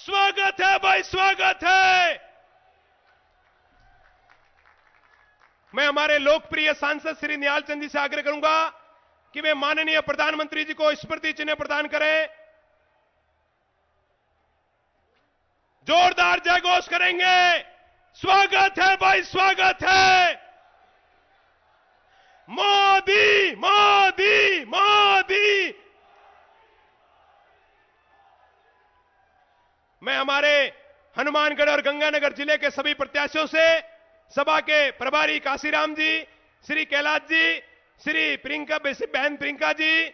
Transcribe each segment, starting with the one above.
स्वागत है भाई, स्वागत है। मैं हमारे लोकप्रिय सांसद श्री निहाल चंद जी से आग्रह करूंगा कि वे माननीय प्रधानमंत्री जी को स्मृति चिन्ह प्रदान करें। जोरदार जयघोष करेंगे। स्वागत है भाई, स्वागत है। मोदी मोदी मोदी। मैं हमारे हनुमानगढ़ और गंगानगर जिले के सभी प्रत्याशियों से, सभा के प्रभारी काशीराम जी, श्री कैलाश जी, श्री प्रियंका बहन प्रियंका जी,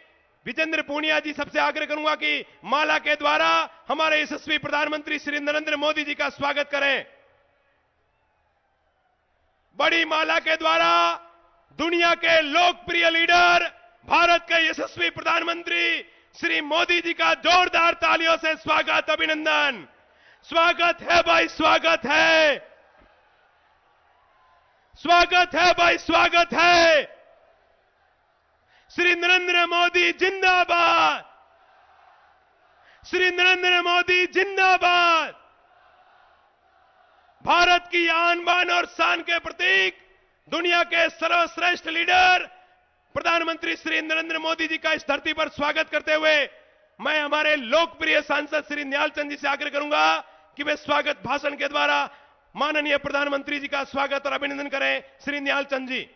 विजेंद्र पूनिया जी, सबसे आग्रह करूंगा कि माला के द्वारा हमारे यशस्वी प्रधानमंत्री श्री नरेंद्र मोदी जी का स्वागत करें। बड़ी माला के द्वारा दुनिया के लोकप्रिय लीडर, भारत के यशस्वी प्रधानमंत्री श्री मोदी जी का जोरदार तालियों से स्वागत, अभिनंदन। स्वागत है भाई, स्वागत है। स्वागत है भाई, स्वागत है। श्री नरेंद्र मोदी जिंदाबाद, श्री नरेंद्र मोदी जिंदाबाद। भारत की आन बान और शान के प्रतीक, दुनिया के सर्वश्रेष्ठ लीडर प्रधानमंत्री श्री नरेंद्र मोदी जी का इस धरती पर स्वागत करते हुए मैं हमारे लोकप्रिय सांसद श्री निहाल चंद जी से आग्रह करूंगा कि वे स्वागत भाषण के द्वारा माननीय प्रधानमंत्री जी का स्वागत और अभिनंदन करें। श्री निहाल चंद जी।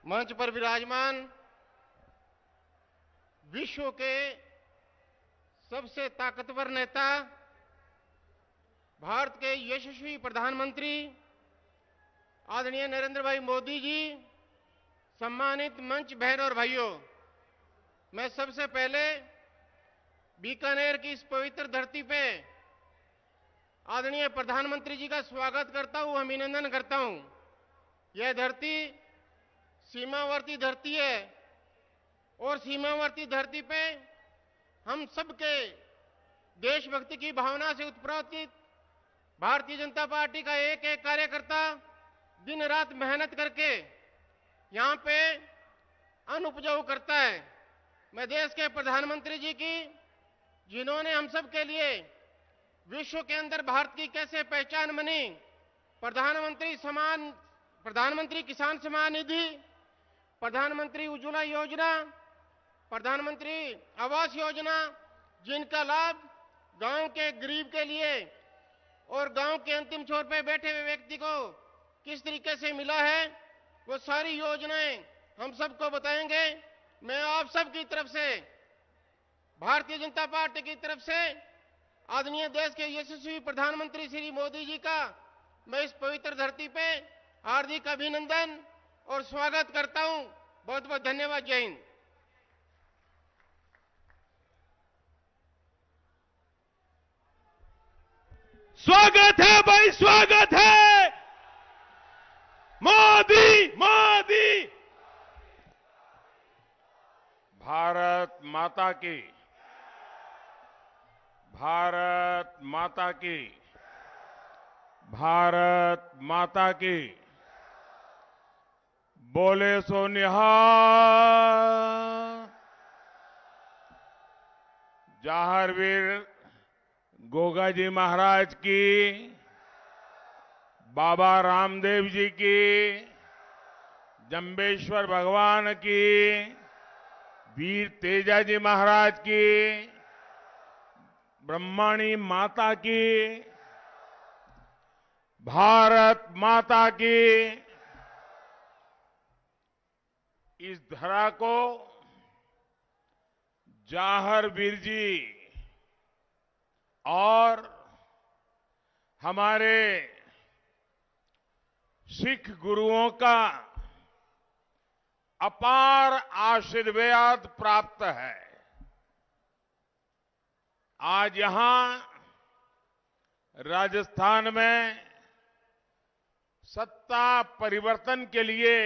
मंच पर विराजमान विश्व के सबसे ताकतवर नेता, भारत के यशस्वी प्रधानमंत्री आदरणीय नरेंद्र भाई मोदी जी, सम्मानित मंच बहन और भाइयों, मैं सबसे पहले बीकानेर की इस पवित्र धरती पे आदरणीय प्रधानमंत्री जी का स्वागत करता हूं, अभिनंदन करता हूं। यह धरती सीमावर्ती धरती है और सीमावर्ती धरती पे हम सबके देशभक्ति की भावना से उत्प्रेरित भारतीय जनता पार्टी का एक एक कार्यकर्ता दिन रात मेहनत करके यहां पे अन्न उपजाऊ करता है। मैं देश के प्रधानमंत्री जी की, जिन्होंने हम सब के लिए विश्व के अंदर भारत की कैसे पहचान बनी, प्रधानमंत्री किसान सम्मान निधि, प्रधानमंत्री उज्ज्वला योजना, प्रधानमंत्री आवास योजना, जिनका लाभ गांव के गरीब के लिए और गांव के अंतिम छोर पे बैठे हुए व्यक्ति को किस तरीके से मिला है, वो सारी योजनाएं हम सबको बताएंगे। मैं आप सब की तरफ से, भारतीय जनता पार्टी की तरफ से आदरणीय देश के यशस्वी प्रधानमंत्री श्री मोदी जी का मैं इस पवित्र धरती पे हार्दिक अभिनंदन और स्वागत करता हूं। बहुत बहुत धन्यवाद। जय हिंद। स्वागत है भाई, स्वागत है। मोदी मोदी। भारत माता की, भारत माता की, भारत माता की। बोले सो निहाल। जाहरवीर गोगा जी महाराज की, बाबा रामदेव जी की, जंबेश्वर भगवान की, वीर तेजा जी महाराज की, ब्रह्माणी माता की, भारत माता की। इस धरा को जाहरवीर जी और हमारे सिख गुरुओं का अपार आशीर्वाद प्राप्त है। आज यहां राजस्थान में सत्ता परिवर्तन के लिए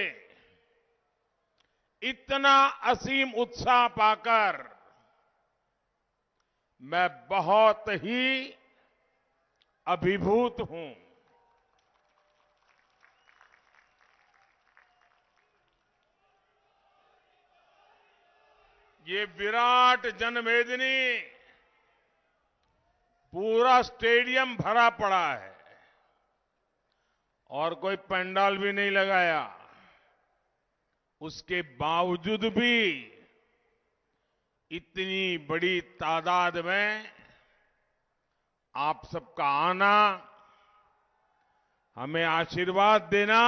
इतना असीम उत्साह पाकर मैं बहुत ही अभिभूत हूं। ये विराट जनमेदिनी पूरा स्टेडियम भरा पड़ा है और कोई पंडाल भी नहीं लगाया। उसके बावजूद भी इतनी बड़ी तादाद में आप सबका आना, हमें आशीर्वाद देना,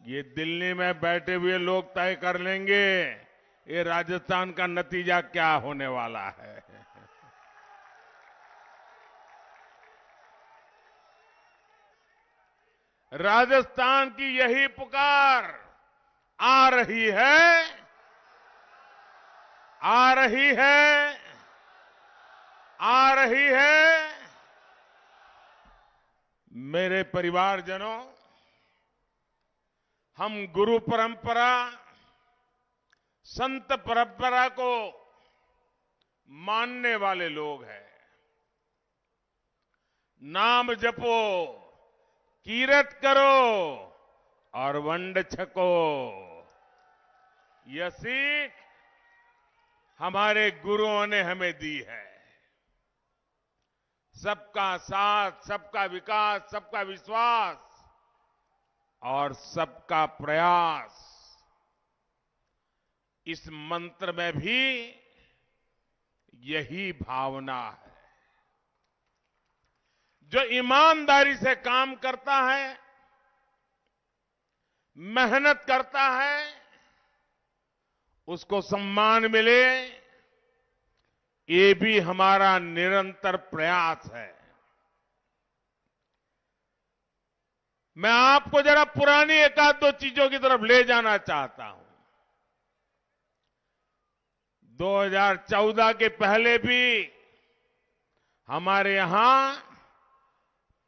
ये दिल्ली में बैठे हुए लोग तय कर लेंगे ये राजस्थान का नतीजा क्या होने वाला है। राजस्थान की यही पुकार आ रही है, आ रही है, आ रही है। मेरे परिवारजनों, हम गुरु परंपरा, संत परंपरा को मानने वाले लोग हैं। नाम जपो, कीरत करो और वंड छको, यह सीख हमारे गुरुओं ने हमें दी है। सबका साथ, सबका विकास, सबका विश्वास और सबका प्रयास, इस मंत्र में भी यही भावना है। जो ईमानदारी से काम करता है, मेहनत करता है, उसको सम्मान मिले, ये भी हमारा निरंतर प्रयास है। मैं आपको जरा पुरानी एक आध दो चीजों की तरफ ले जाना चाहता हूं। 2014 के पहले भी हमारे यहां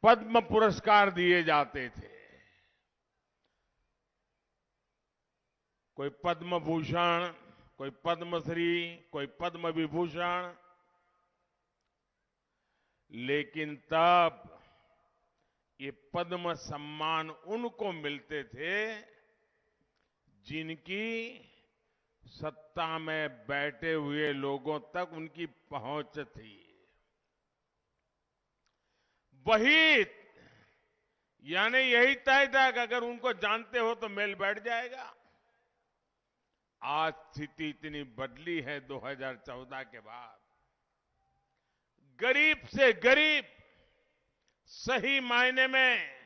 पद्म पुरस्कार दिए जाते थे। कोई पद्म भूषण, कोई पद्मश्री, कोई पद्म विभूषण, लेकिन तब ये पद्म सम्मान उनको मिलते थे जिनकी सत्ता में बैठे हुए लोगों तक उनकी पहुंच थी। वही यानी यही तय था कि अगर उनको जानते हो तो मेल बैठ जाएगा। आज स्थिति इतनी बदली है 2014 के बाद। गरीब से गरीब, सही मायने में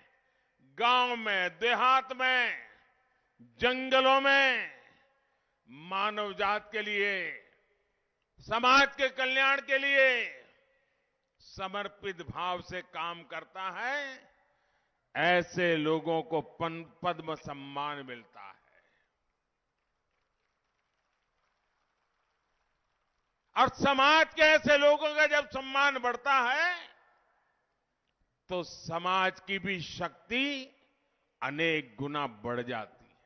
गांव में, देहात में, जंगलों में मानव जात के लिए, समाज के कल्याण के लिए समर्पित भाव से काम करता है, ऐसे लोगों को पद्म सम्मान मिलता है। और समाज के ऐसे लोगों का जब सम्मान बढ़ता है तो समाज की भी शक्ति अनेक गुना बढ़ जाती है।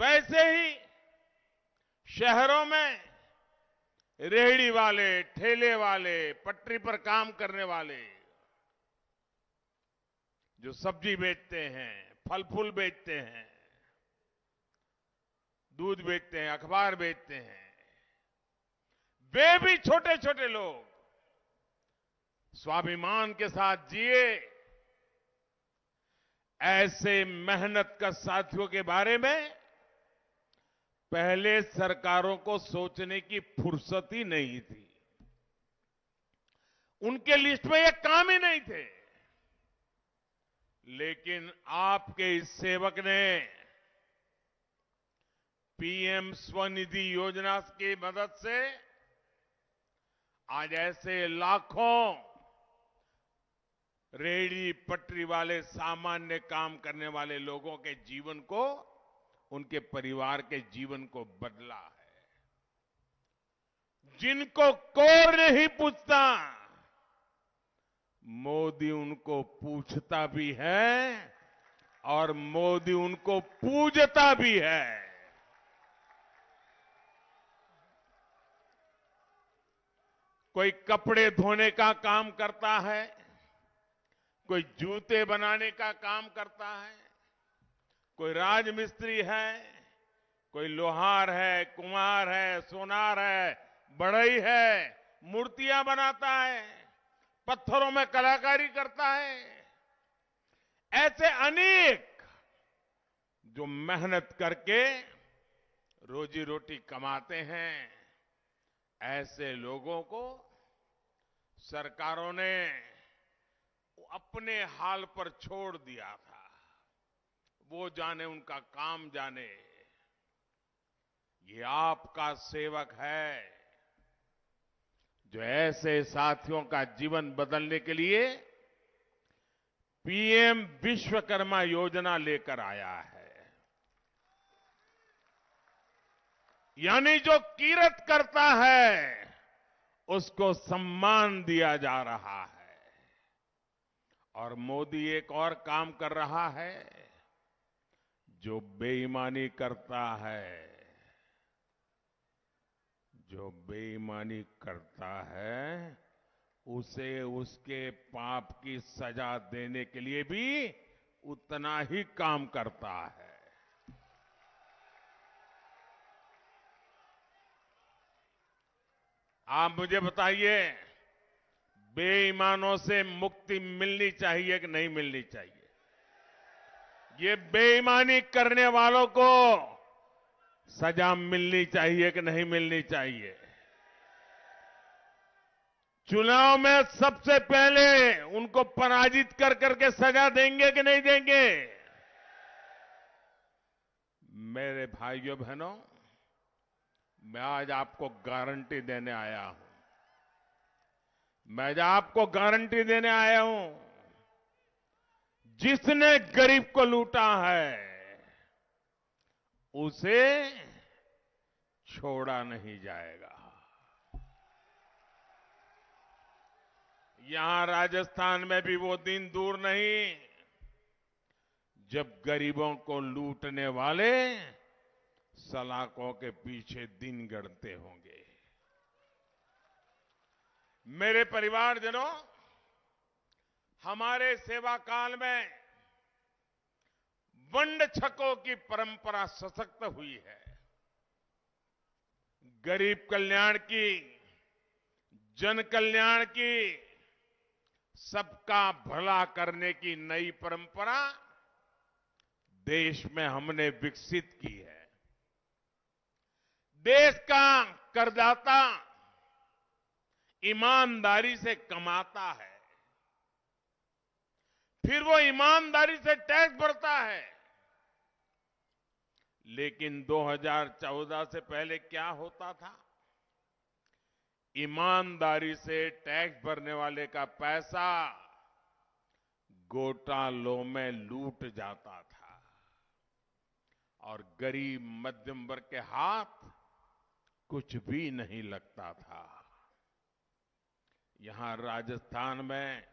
वैसे ही शहरों में रेहड़ी वाले, ठेले वाले, पटरी पर काम करने वाले, जो सब्जी बेचते हैं, फल फूल बेचते हैं, दूध बेचते हैं, अखबार बेचते हैं, वे भी छोटे छोटे लोग स्वाभिमान के साथ जिए। ऐसे मेहनत कर साथियों के बारे में पहले सरकारों को सोचने की फुर्सत ही नहीं थी। उनके लिस्ट में ये काम ही नहीं थे। लेकिन आपके इस सेवक ने पीएम स्वनिधि योजना की मदद से आज ऐसे लाखों रेहड़ी पटरी वाले, सामान्य काम करने वाले लोगों के जीवन को, उनके परिवार के जीवन को बदला है। जिनको कोई नहीं पूछता, मोदी उनको पूछता भी है और मोदी उनको पूजता भी है। कोई कपड़े धोने का काम करता है, कोई जूते बनाने का काम करता है, कोई राजमिस्त्री है, कोई लोहार है, कुम्हार है, सोनार है, बढ़ई है, मूर्तियां बनाता है, पत्थरों में कलाकारी करता है। ऐसे अनेक जो मेहनत करके रोजी रोटी कमाते हैं, ऐसे लोगों को सरकारों ने अपने हाल पर छोड़ दिया था। वो जाने, उनका काम जाने। ये आपका सेवक है जो ऐसे साथियों का जीवन बदलने के लिए पीएम विश्वकर्मा योजना लेकर आया है। यानी जो किरत करता है उसको सम्मान दिया जा रहा है। और मोदी एक और काम कर रहा है, जो बेईमानी करता है, जो बेईमानी करता है उसे उसके पाप की सजा देने के लिए भी उतना ही काम करता है। आप मुझे बताइए, बेईमानों से मुक्ति मिलनी चाहिए कि नहीं मिलनी चाहिए? ये बेईमानी करने वालों को सजा मिलनी चाहिए कि नहीं मिलनी चाहिए? चुनाव में सबसे पहले उनको पराजित कर करके सजा देंगे कि नहीं देंगे? मेरे भाइयों बहनों, मैं आज आपको गारंटी देने आया हूं। मैं आज आपको गारंटी देने आया हूं, जिसने गरीब को लूटा है उसे छोड़ा नहीं जाएगा। यहां राजस्थान में भी वो दिन दूर नहीं जब गरीबों को लूटने वाले सलाखों के पीछे दिन गढ़ते होंगे। मेरे परिवारजनों, हमारे सेवा काल में वंड छकों की परंपरा सशक्त हुई है। गरीब कल्याण की, जन कल्याण की, सबका भला करने की नई परंपरा देश में हमने विकसित की है। देश का करदाता ईमानदारी से कमाता है, फिर वो ईमानदारी से टैक्स भरता है। लेकिन 2014 से पहले क्या होता था? ईमानदारी से टैक्स भरने वाले का पैसा घोटालों में लूट जाता था और गरीब मध्यम वर्ग के हाथ कुछ भी नहीं लगता था। यहां राजस्थान में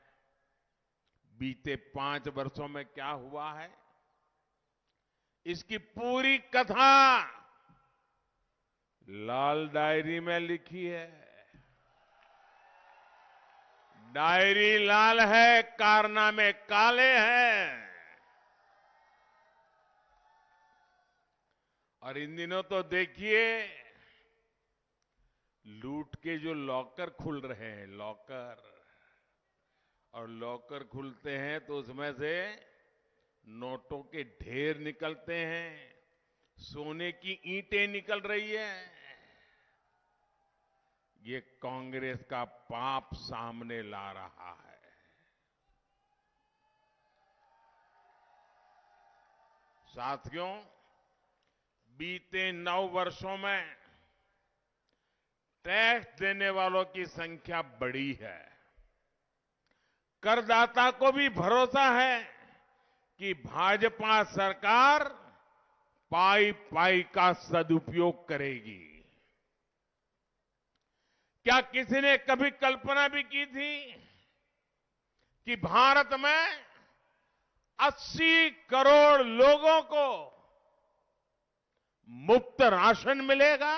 बीते 5 वर्षों में क्या हुआ है, इसकी पूरी कथा लाल डायरी में लिखी है। डायरी लाल है, कारनामे काले हैं। और इन दिनों तो देखिए, लूट के जो लॉकर खुल रहे हैं, लॉकर, और लॉकर खुलते हैं तो उसमें से नोटों के ढेर निकलते हैं, सोने की ईंटें निकल रही है। ये कांग्रेस का पाप सामने ला रहा है। साथियों, बीते 9 वर्षों में टैक्स देने वालों की संख्या बढ़ी है। करदाता को भी भरोसा है कि भाजपा सरकार पाई पाई का सदुपयोग करेगी। क्या किसी ने कभी कल्पना भी की थी कि भारत में 80 करोड़ लोगों को मुफ्त राशन मिलेगा?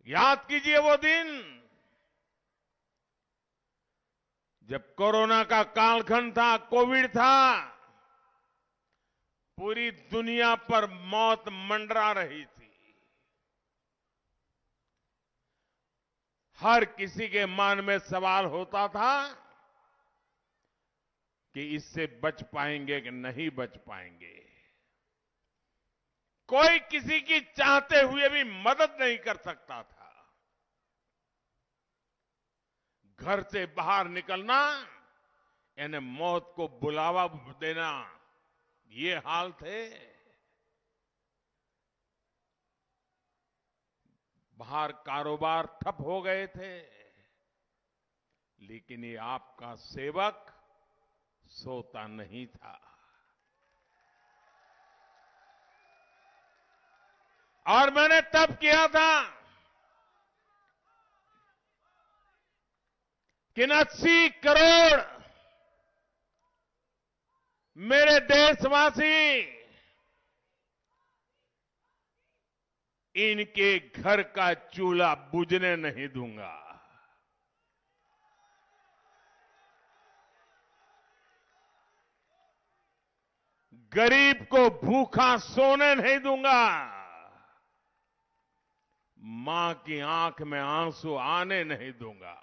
याद कीजिए वो दिन जब कोरोना का कालखंड था, कोविड था, पूरी दुनिया पर मौत मंडरा रही थी। हर किसी के मन में सवाल होता था कि इससे बच पाएंगे कि नहीं बच पाएंगे। कोई किसी की चाहते हुए भी मदद नहीं कर सकता था। घर से बाहर निकलना यानी मौत को बुलावा देना, ये हाल थे। बाहर कारोबार ठप हो गए थे, लेकिन ये आपका सेवक सोता नहीं था। और मैंने तब किया था कि 80 करोड़ मेरे देशवासी इनके घर का चूल्हा बुझने नहीं दूंगा। गरीब को भूखा सोने नहीं दूंगा। मां की आंख में आंसू आने नहीं दूंगा।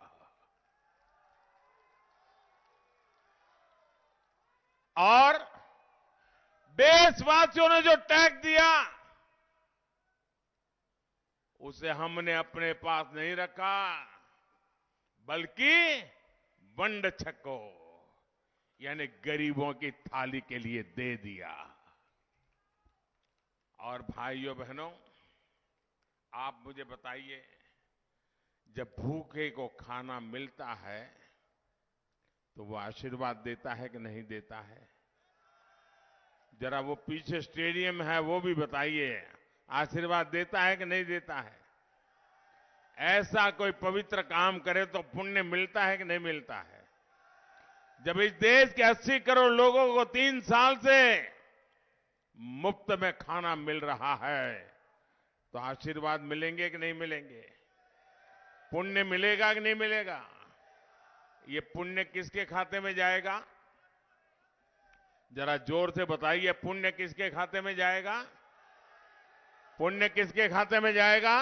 और देशवासियों ने जो टैक्स दिया उसे हमने अपने पास नहीं रखा, बल्कि वंड छको यानी गरीबों की थाली के लिए दे दिया। और भाइयों बहनों, आप मुझे बताइए, जब भूखे को खाना मिलता है तो वो आशीर्वाद देता है कि नहीं देता है? जरा वो पीछे स्टेडियम है वो भी बताइए, आशीर्वाद देता है कि नहीं देता है? ऐसा कोई पवित्र काम करे तो पुण्य मिलता है कि नहीं मिलता है? जब इस देश के 80 करोड़ लोगों को 3 साल से मुफ्त में खाना मिल रहा है तो आशीर्वाद मिलेंगे कि नहीं मिलेंगे? पुण्य मिलेगा कि नहीं मिलेगा? ये पुण्य किसके खाते में जाएगा? जरा जोर से बताइए, पुण्य किसके खाते में जाएगा? पुण्य किसके खाते में जाएगा?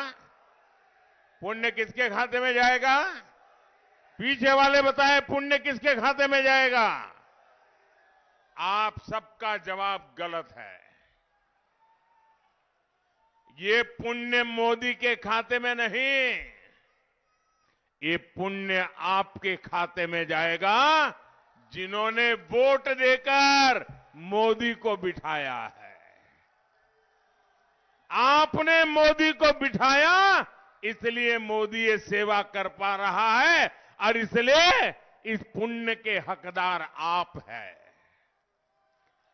पुण्य किसके खाते में जाएगा? पीछे वाले बताएं, पुण्य किसके खाते में जाएगा? आप सबका जवाब गलत है। ये पुण्य मोदी के खाते में नहीं, ये पुण्य आपके खाते में जाएगा जिन्होंने वोट देकर मोदी को बिठाया है। आपने मोदी को बिठाया, इसलिए मोदी ये सेवा कर पा रहा है और इसलिए इस पुण्य के हकदार आप हैं।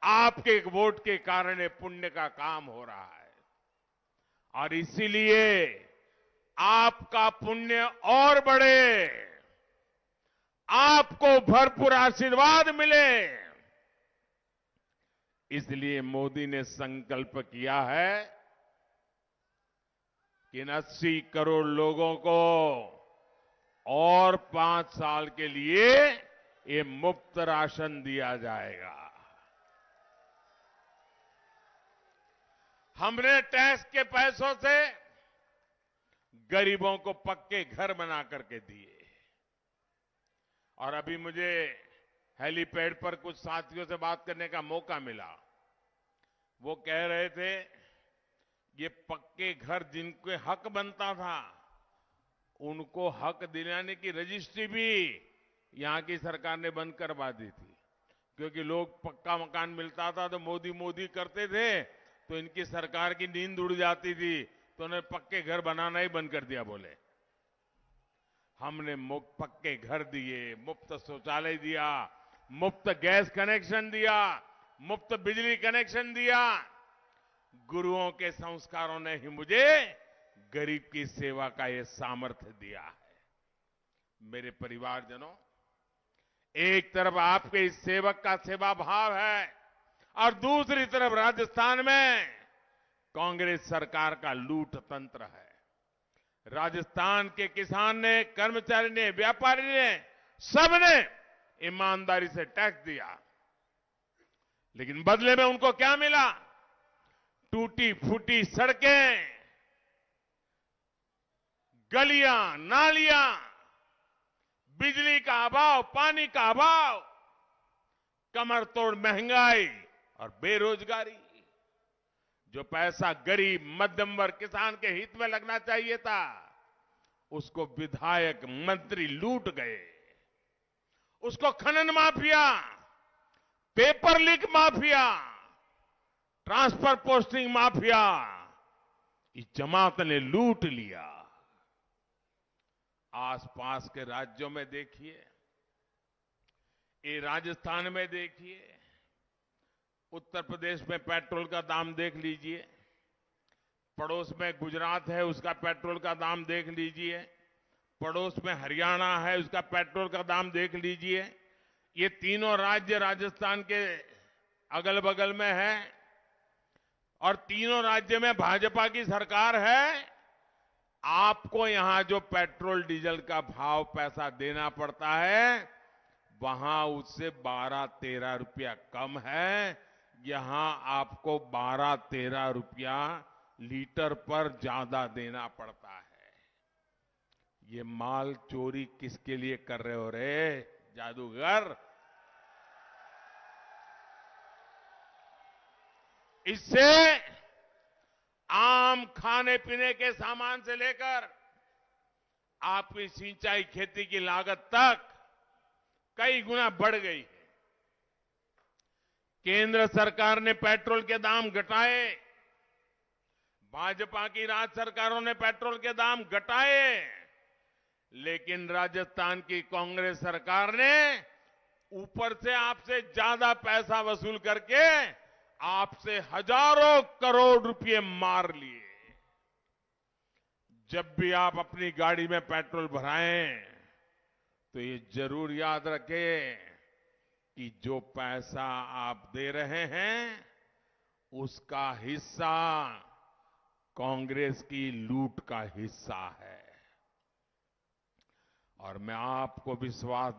आपके वोट के कारण ये पुण्य का काम हो रहा है और इसीलिए आपका पुण्य और बढ़े, आपको भरपूर आशीर्वाद मिले, इसलिए मोदी ने संकल्प किया है कि 80 करोड़ लोगों को और 5 साल के लिए ये मुफ्त राशन दिया जाएगा। हमने टैक्स के पैसों से गरीबों को पक्के घर बना करके दिए। और अभी मुझे हेलीपैड पर कुछ साथियों से बात करने का मौका मिला। वो कह रहे थे ये पक्के घर जिनके हक बनता था उनको हक दिलाने की रजिस्ट्री भी यहां की सरकार ने बंद करवा दी थी, क्योंकि लोग पक्का मकान मिलता था तो मोदी मोदी करते थे तो इनकी सरकार की नींद उड़ जाती थी, तो उन्होंने पक्के घर बनाना ही बंद कर दिया। बोले हमने मुफ्त पक्के घर दिए, मुफ्त शौचालय दिया, मुफ्त गैस कनेक्शन दिया, मुफ्त बिजली कनेक्शन दिया। गुरुओं के संस्कारों ने ही मुझे गरीब की सेवा का यह सामर्थ्य दिया है। मेरे परिवारजनों, एक तरफ आपके इस सेवक का सेवा भाव है और दूसरी तरफ राजस्थान में कांग्रेस सरकार का लूट तंत्र है। राजस्थान के किसान ने, कर्मचारी ने, व्यापारी ने, सबने ईमानदारी से टैक्स दिया, लेकिन बदले में उनको क्या मिला? टूटी फूटी सड़कें, गलियां, नालियां, बिजली का अभाव, पानी का अभाव, कमर तोड़ महंगाई और बेरोजगारी। जो पैसा गरीब, मध्यम वर्ग, किसान के हित में लगना चाहिए था, उसको विधायक, मंत्री लूट गए। उसको खनन mafia, paper leak mafia, transfer posting mafia, इस जमात ने लूट लिया। आसपास के राज्यों में देखिए, ये राजस्थान में देखिए, उत्तर प्रदेश में पेट्रोल का दाम देख लीजिए, पड़ोस में गुजरात है, उसका पेट्रोल का दाम देख लीजिए, पड़ोस में हरियाणा है, उसका पेट्रोल का दाम देख लीजिए। ये तीनों राज्य राजस्थान के अगल बगल में है और तीनों राज्य में भाजपा की सरकार है। आपको यहां जो पेट्रोल डीजल का भाव पैसा देना पड़ता है, वहां उससे 12-13 रुपया कम है। यहां आपको 12-13 रुपया लीटर पर ज्यादा देना पड़ता है। ये माल चोरी किसके लिए कर रहे हो रे जादूगर? इससे आम खाने पीने के सामान से लेकर आपकी सिंचाई खेती की लागत तक कई गुना बढ़ गई है। केंद्र सरकार ने पेट्रोल के दाम घटाए, भाजपा की राज्य सरकारों ने पेट्रोल के दाम घटाए, लेकिन राजस्थान की कांग्रेस सरकार ने ऊपर से आपसे ज्यादा पैसा वसूल करके आपसे हजारों करोड़ रुपए मार लिए। जब भी आप अपनी गाड़ी में पेट्रोल भराएं तो ये जरूर याद रखें कि जो पैसा आप दे रहे हैं उसका हिस्सा कांग्रेस की लूट का हिस्सा है। और मैं आपको विश्वास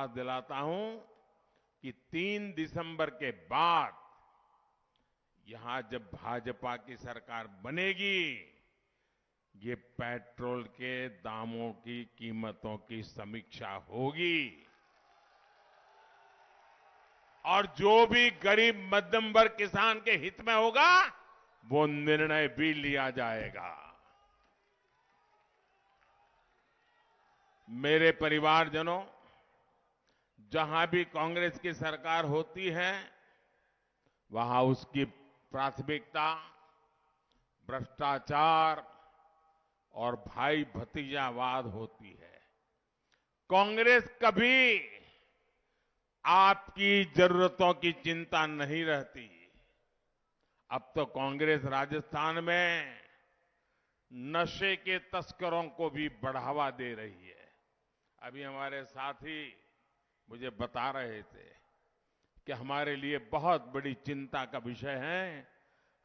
दिलाता हूं कि 3 दिसंबर के बाद यहां जब भाजपा की सरकार बनेगी, ये पेट्रोल के दामों की कीमतों की समीक्षा होगी और जो भी गरीब मध्यम वर्ग किसान के हित में होगा वो निर्णय भी लिया जाएगा। मेरे परिवारजनों, जहां भी कांग्रेस की सरकार होती है वहां उसकी प्राथमिकता भ्रष्टाचार और भाई भतीजावाद होती है। कांग्रेस कभी आपकी जरूरतों की चिंता नहीं रहती। अब तो कांग्रेस राजस्थान में नशे के तस्करों को भी बढ़ावा दे रही है। अभी हमारे साथी मुझे बता रहे थे कि हमारे लिए बहुत बड़ी चिंता का विषय है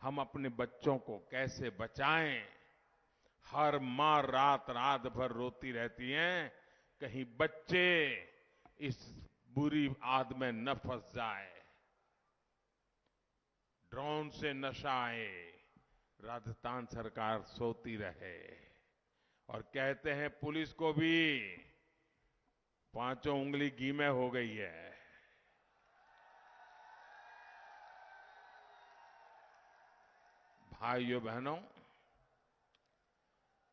हम अपने बच्चों को कैसे बचाएं। हर मां रात भर रोती रहती हैं कहीं बच्चे इस बुरी आद में न फंस जाए। ड्रोन से नशा आए, राजस्थान सरकार सोती रहे और कहते हैं पुलिस को भी 5 उंगली घी में हो गई है। भाइयों बहनों,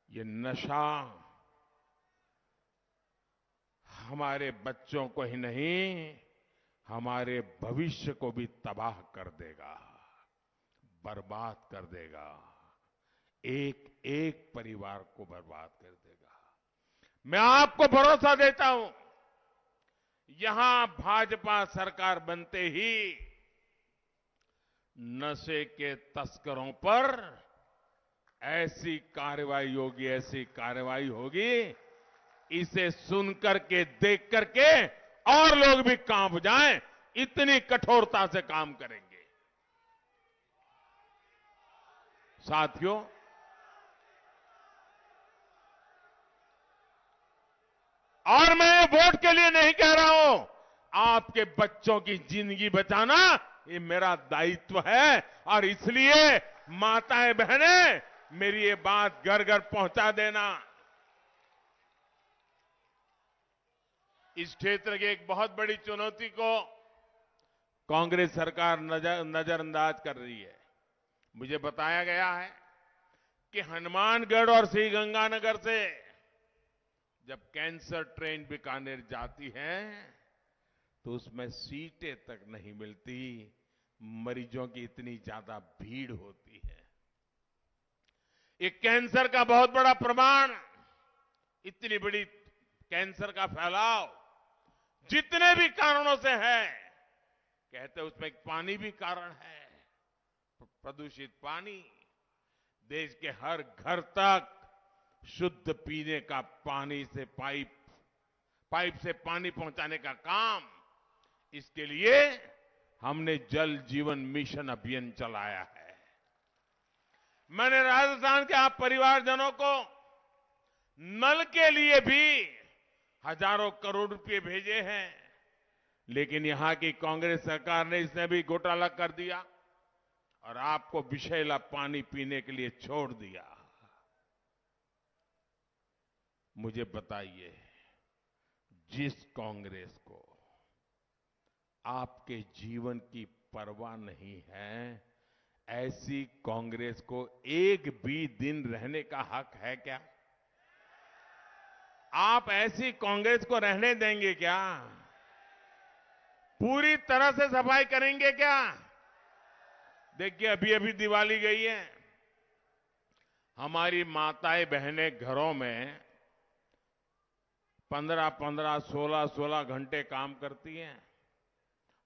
ये नशा हमारे बच्चों को ही नहीं हमारे भविष्य को भी तबाह कर देगा, बर्बाद कर देगा, एक एक परिवार को बर्बाद कर देगा। मैं आपको भरोसा देता हूं, यहां भाजपा सरकार बनते ही नशे के तस्करों पर ऐसी कार्रवाई होगी, इसे सुन करके, देख करके और लोग भी कांप जाएं, इतनी कठोरता से काम करेंगे। साथियों, और मैं वोट के लिए नहीं कह रहा हूं, आपके बच्चों की जिंदगी बचाना ये मेरा दायित्व है और इसलिए माताएं बहनें मेरी ये बात घर घर पहुंचा देना। इस क्षेत्र की एक बहुत बड़ी चुनौती को कांग्रेस सरकार नजरअंदाज कर रही है। मुझे बताया गया है कि हनुमानगढ़ और श्रीगंगानगर से जब कैंसर ट्रेन बीकानेर जाती है तो उसमें सीटें तक नहीं मिलती, मरीजों की इतनी ज्यादा भीड़ होती है। एक कैंसर का बहुत बड़ा प्रमाण, इतनी बड़ी कैंसर का फैलाव जितने भी कारणों से है, कहते उसमें एक पानी भी कारण है। प्रदूषित पानी, देश के हर घर तक शुद्ध पीने का पानी से पाइप से पानी पहुंचाने का काम, इसके लिए हमने जल जीवन मिशन अभियान चलाया है। मैंने राजस्थान के आप परिवारजनों को नल के लिए भी हजारों करोड़ रुपए भेजे हैं, लेकिन यहां की कांग्रेस सरकार ने इसने भी घोटाला कर दिया और आपको विषैला पानी पीने के लिए छोड़ दिया। मुझे बताइए, जिस कांग्रेस को आपके जीवन की परवाह नहीं है, ऐसी कांग्रेस को एक भी दिन रहने का हक है क्या? आप ऐसी कांग्रेस को रहने देंगे क्या? पूरी तरह से सफाई करेंगे क्या? देखिए, अभी अभी दिवाली गई है। हमारी माताएं बहनें घरों में 15-15, 16-16 घंटे काम करती हैं।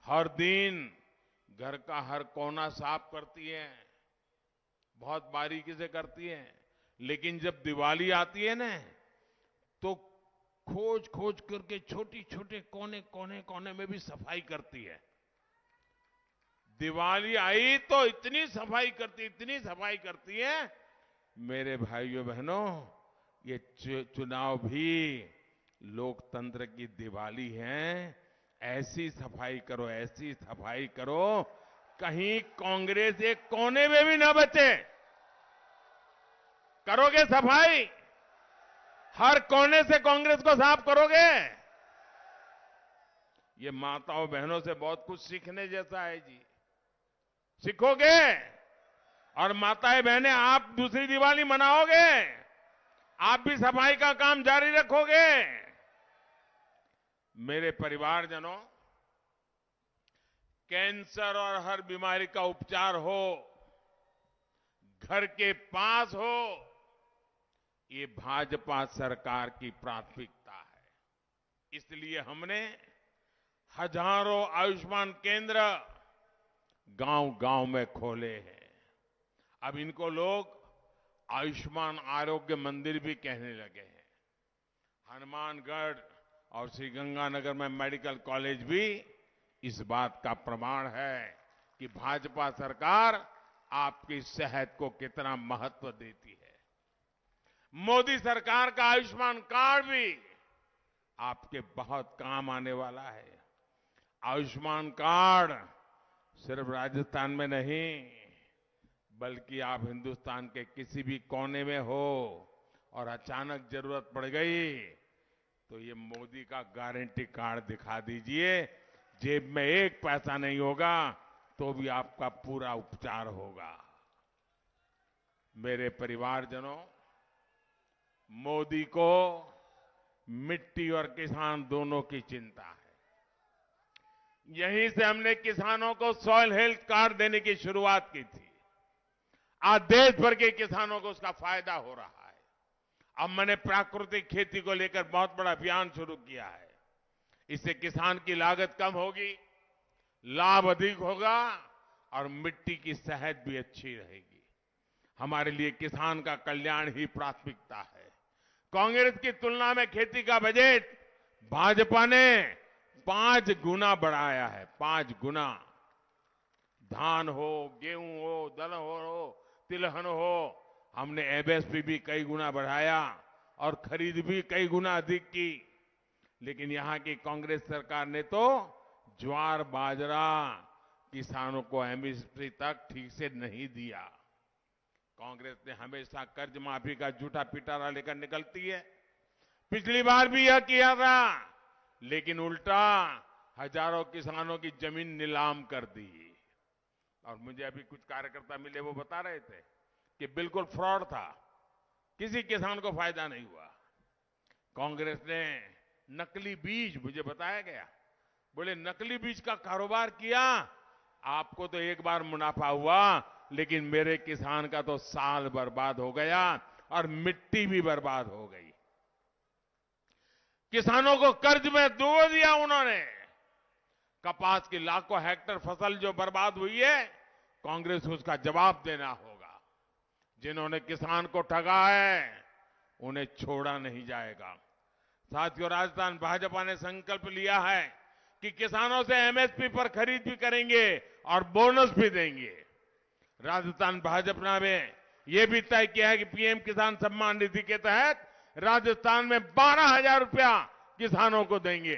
हर दिन घर का हर कोना साफ करती हैं, बहुत बारीकी से करती हैं। लेकिन जब दिवाली आती है ना, तो खोज खोज करके छोटी छोटे कोने में भी सफाई करती है। दिवाली आई तो इतनी सफाई करती है। मेरे भाइयों बहनों, ये चुनाव भी लोकतंत्र की दिवाली है। ऐसी सफाई करो, कहीं कांग्रेस एक कोने में भी ना बचे। करोगे सफाई? हर कोने से कांग्रेस को साफ करोगे? ये माताओं बहनों से बहुत कुछ सीखने जैसा है जी। सीखोगे और माताएं बहनें आप दूसरी दिवाली मनाओगे, आप भी सफाई का काम जारी रखोगे। मेरे परिवारजनों, कैंसर और हर बीमारी का उपचार हो, घर के पास हो, ये भाजपा सरकार की प्राथमिकता है। इसलिए हमने हजारों आयुष्मान केंद्र गांव-गांव में खोले हैं। अब इनको लोग आयुष्मान आरोग्य मंदिर भी कहने लगे हैं। हनुमानगढ़ और श्रीगंगानगर में मेडिकल कॉलेज भी इस बात का प्रमाण है कि भाजपा सरकार आपकी सेहत को कितना महत्व देती है। मोदी सरकार का आयुष्मान कार्ड भी आपके बहुत काम आने वाला है। आयुष्मान कार्ड सिर्फ राजस्थान में नहीं, बल्कि आप हिंदुस्तान के किसी भी कोने में हो और अचानक जरूरत पड़ गई तो ये मोदी का गारंटी कार्ड दिखा दीजिए, जेब में एक पैसा नहीं होगा तो भी आपका पूरा उपचार होगा। मेरे परिवारजनों, मोदी को मिट्टी और किसान दोनों की चिंता है। यहीं से हमने किसानों को सॉइल हेल्थ कार्ड देने की शुरुआत की थी। आज देश भर के किसानों को उसका फायदा हो रहा है। अब मैंने प्राकृतिक खेती को लेकर बहुत बड़ा अभियान शुरू किया है। इससे किसान की लागत कम होगी, लाभ अधिक होगा और मिट्टी की सेहत भी अच्छी रहेगी। हमारे लिए किसान का कल्याण ही प्राथमिकता है। कांग्रेस की तुलना में खेती का बजट भाजपा ने 5 गुना बढ़ाया है। 5 गुना। धान हो, गेहूं हो, दलहन हो, तिलहन हो, हमने एमएसपी भी कई गुना बढ़ाया और खरीद भी कई गुना अधिक की। लेकिन यहां की कांग्रेस सरकार ने तो ज्वार बाजरा किसानों को एमएसपी तक ठीक से नहीं दिया। कांग्रेस ने हमेशा कर्ज माफी का झूठा पिटारा लेकर निकलती है। पिछली बार भी यह किया था, लेकिन उल्टा हजारों किसानों की जमीन नीलाम कर दी। और मुझे अभी कुछ कार्यकर्ता मिले, वो बता रहे थे कि बिल्कुल फ्रॉड था, किसी किसान को फायदा नहीं हुआ। कांग्रेस ने नकली बीज, मुझे बताया गया, बोले नकली बीज का कारोबार किया, आपको तो एक बार मुनाफा हुआ, लेकिन मेरे किसान का तो साल बर्बाद हो गया और मिट्टी भी बर्बाद हो गई। किसानों को कर्ज में डुबो दिया उन्होंने। कपास की लाखों हेक्टेयर फसल जो बर्बाद हुई है, कांग्रेस को उसका जवाब देना होगा। जिन्होंने किसान को ठगा है, उन्हें छोड़ा नहीं जाएगा। साथियों, राजस्थान भाजपा ने संकल्प लिया है कि किसानों से एमएसपी पर खरीद भी करेंगे और बोनस भी देंगे। राजस्थान भाजपा ने यह भी तय किया है कि पीएम किसान सम्मान निधि के तहत राजस्थान में 12,000 रुपया किसानों को देंगे।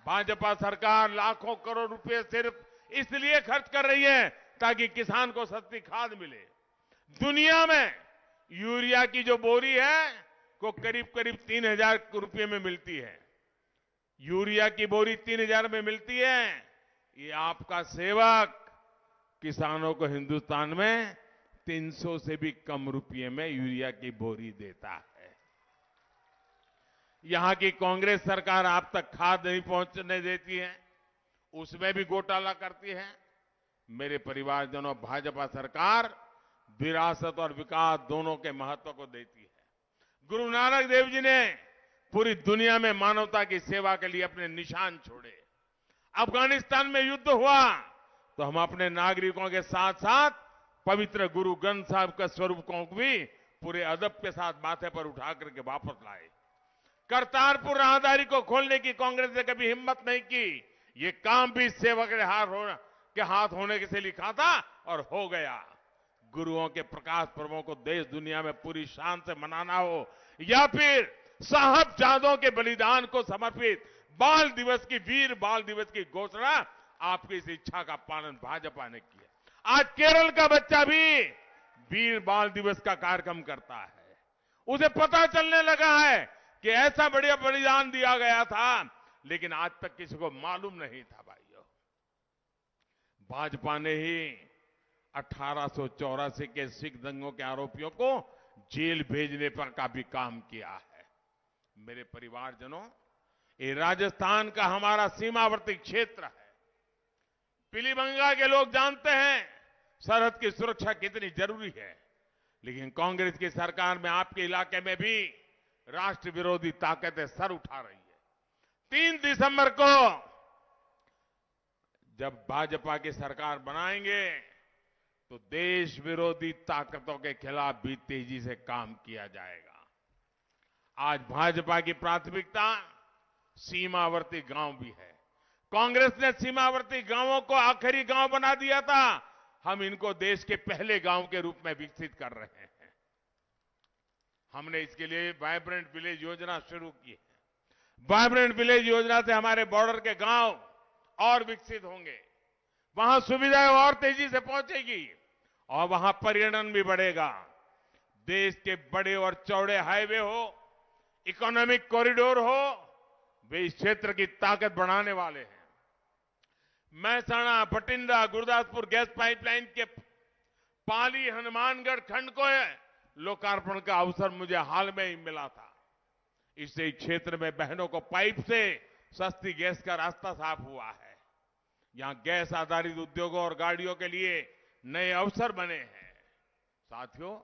भाजपा सरकार लाखों करोड़ रुपए सिर्फ इसलिए खर्च कर रही है ताकि किसान को सस्ती खाद मिले। दुनिया में यूरिया की जो बोरी है वो करीब करीब 3,000 रुपये में मिलती है। यूरिया की बोरी 3,000 में मिलती है। ये आपका सेवक किसानों को हिंदुस्तान में 300 से भी कम रुपये में यूरिया की बोरी देता है। यहां की कांग्रेस सरकार आप तक खाद नहीं पहुंचने देती है, उसमें भी घोटाला करती है। मेरे परिवारजनों, भाजपा सरकार विरासत और विकास दोनों के महत्व को देती है। गुरु नानक देव जी ने पूरी दुनिया में मानवता की सेवा के लिए अपने निशान छोड़े। अफगानिस्तान में युद्ध हुआ तो हम अपने नागरिकों के साथ साथ पवित्र गुरु ग्रंथ साहब के स्वरूप को भी पूरे अदब के साथ माथे पर उठा करके वापस लाए। करतारपुर राहदारी को खोलने की कांग्रेस ने कभी हिम्मत नहीं की। ये काम भी सेवक के हाथ होने से लिखा था और हो गया। गुरुओं के प्रकाश पर्वों को देश दुनिया में पूरी शान से मनाना हो या फिर साहबजादों के बलिदान को समर्पित बाल दिवस की, वीर बाल दिवस की घोषणा, आपकी इस इच्छा का पालन भाजपा ने किया। आज केरल का बच्चा भी वीर बाल दिवस का कार्यक्रम करता है। उसे पता चलने लगा है कि ऐसा बढ़िया बलिदान दिया गया था, लेकिन आज तक किसी को मालूम नहीं था। भाइयों, भाजपा ने ही 1884 के सिख दंगों के आरोपियों को जेल भेजने पर का भी काम किया है। मेरे परिवारजनों, ये राजस्थान का हमारा सीमावर्ती क्षेत्र है। पीलीभंगा के लोग जानते हैं सरहद की सुरक्षा कितनी जरूरी है, लेकिन कांग्रेस की सरकार में आपके इलाके में भी राष्ट्र विरोधी ताकतें सर उठा रही है। 3 दिसंबर को जब भाजपा की सरकार बनाएंगे तो देश विरोधी ताकतों के खिलाफ भी तेजी से काम किया जाएगा। आज भाजपा की प्राथमिकता सीमावर्ती गांव भी है। कांग्रेस ने सीमावर्ती गांवों को आखिरी गांव बना दिया था। हम इनको देश के पहले गांव के रूप में विकसित कर रहे हैं। हमने इसके लिए वाइब्रेंट विलेज योजना शुरू की है। वाइब्रेंट विलेज योजना से हमारे बॉर्डर के गांव और विकसित होंगे, वहां सुविधाएं और तेजी से पहुंचेगी और वहां पर्यटन भी बढ़ेगा। देश के बड़े और चौड़े हाईवे हो, इकोनॉमिक कॉरिडोर हो, वे इस क्षेत्र की ताकत बढ़ाने वाले हैं। महसाणा, बठिंडा, गुरदासपुर गैस पाइपलाइन के पाली हनुमानगढ़ खंड को लोकार्पण का अवसर मुझे हाल में ही मिला था। इससे क्षेत्र में बहनों को पाइप से सस्ती गैस का रास्ता साफ हुआ है। यहां गैस आधारित उद्योगों और गाड़ियों के लिए नए अवसर बने हैं। साथियों,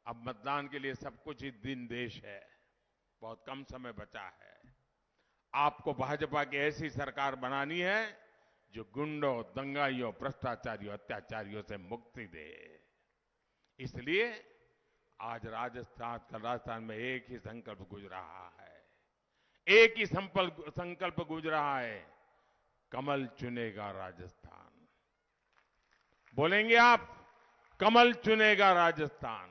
अब मतदान के लिए सब कुछ ही दिन देश है। बहुत कम समय बचा है। आपको भाजपा की ऐसी सरकार बनानी है जो गुंडों, दंगाइयों, भ्रष्टाचारियों, अत्याचारियों से मुक्ति दे। इसलिए आज राजस्थान में एक ही संकल्प गूंज रहा है। एक ही संकल्प गूंज रहा है, कमल चुनेगा राजस्थान। बोलेंगे आप, कमल चुनेगा राजस्थान।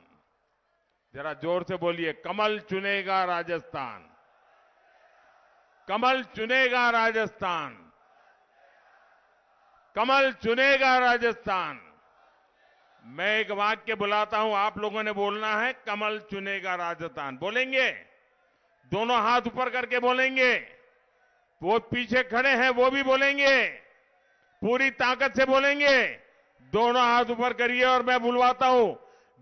जरा जोर से बोलिए, कमल चुनेगा राजस्थान। कमल चुनेगा राजस्थान। कमल चुनेगा राजस्थान। मैं एक वाक्य बुलाता हूं, आप लोगों ने बोलना है, कमल चुनेगा राजस्थान। बोलेंगे? दोनों हाथ ऊपर करके बोलेंगे। वो पीछे खड़े हैं वो भी बोलेंगे, पूरी ताकत से बोलेंगे। दोनों हाथ ऊपर करिए और मैं बुलवाता हूं,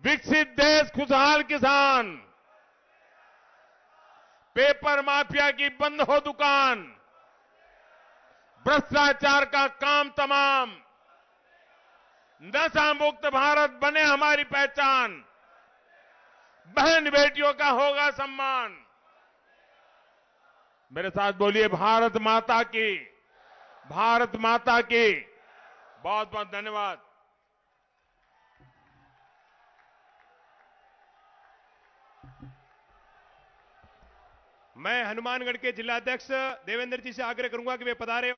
विकसित देश खुशहाल किसान, पेपर माफिया की बंद हो दुकान, भ्रष्टाचार का काम तमाम, नशा मुक्त भारत बने हमारी पहचान, बहन बेटियों का होगा सम्मान। मेरे साथ बोलिए, भारत माता की, भारत माता की। बहुत बहुत धन्यवाद। मैं हनुमानगढ़ के जिलाध्यक्ष देवेंद्र जी से आग्रह करूंगा कि वे पधारे।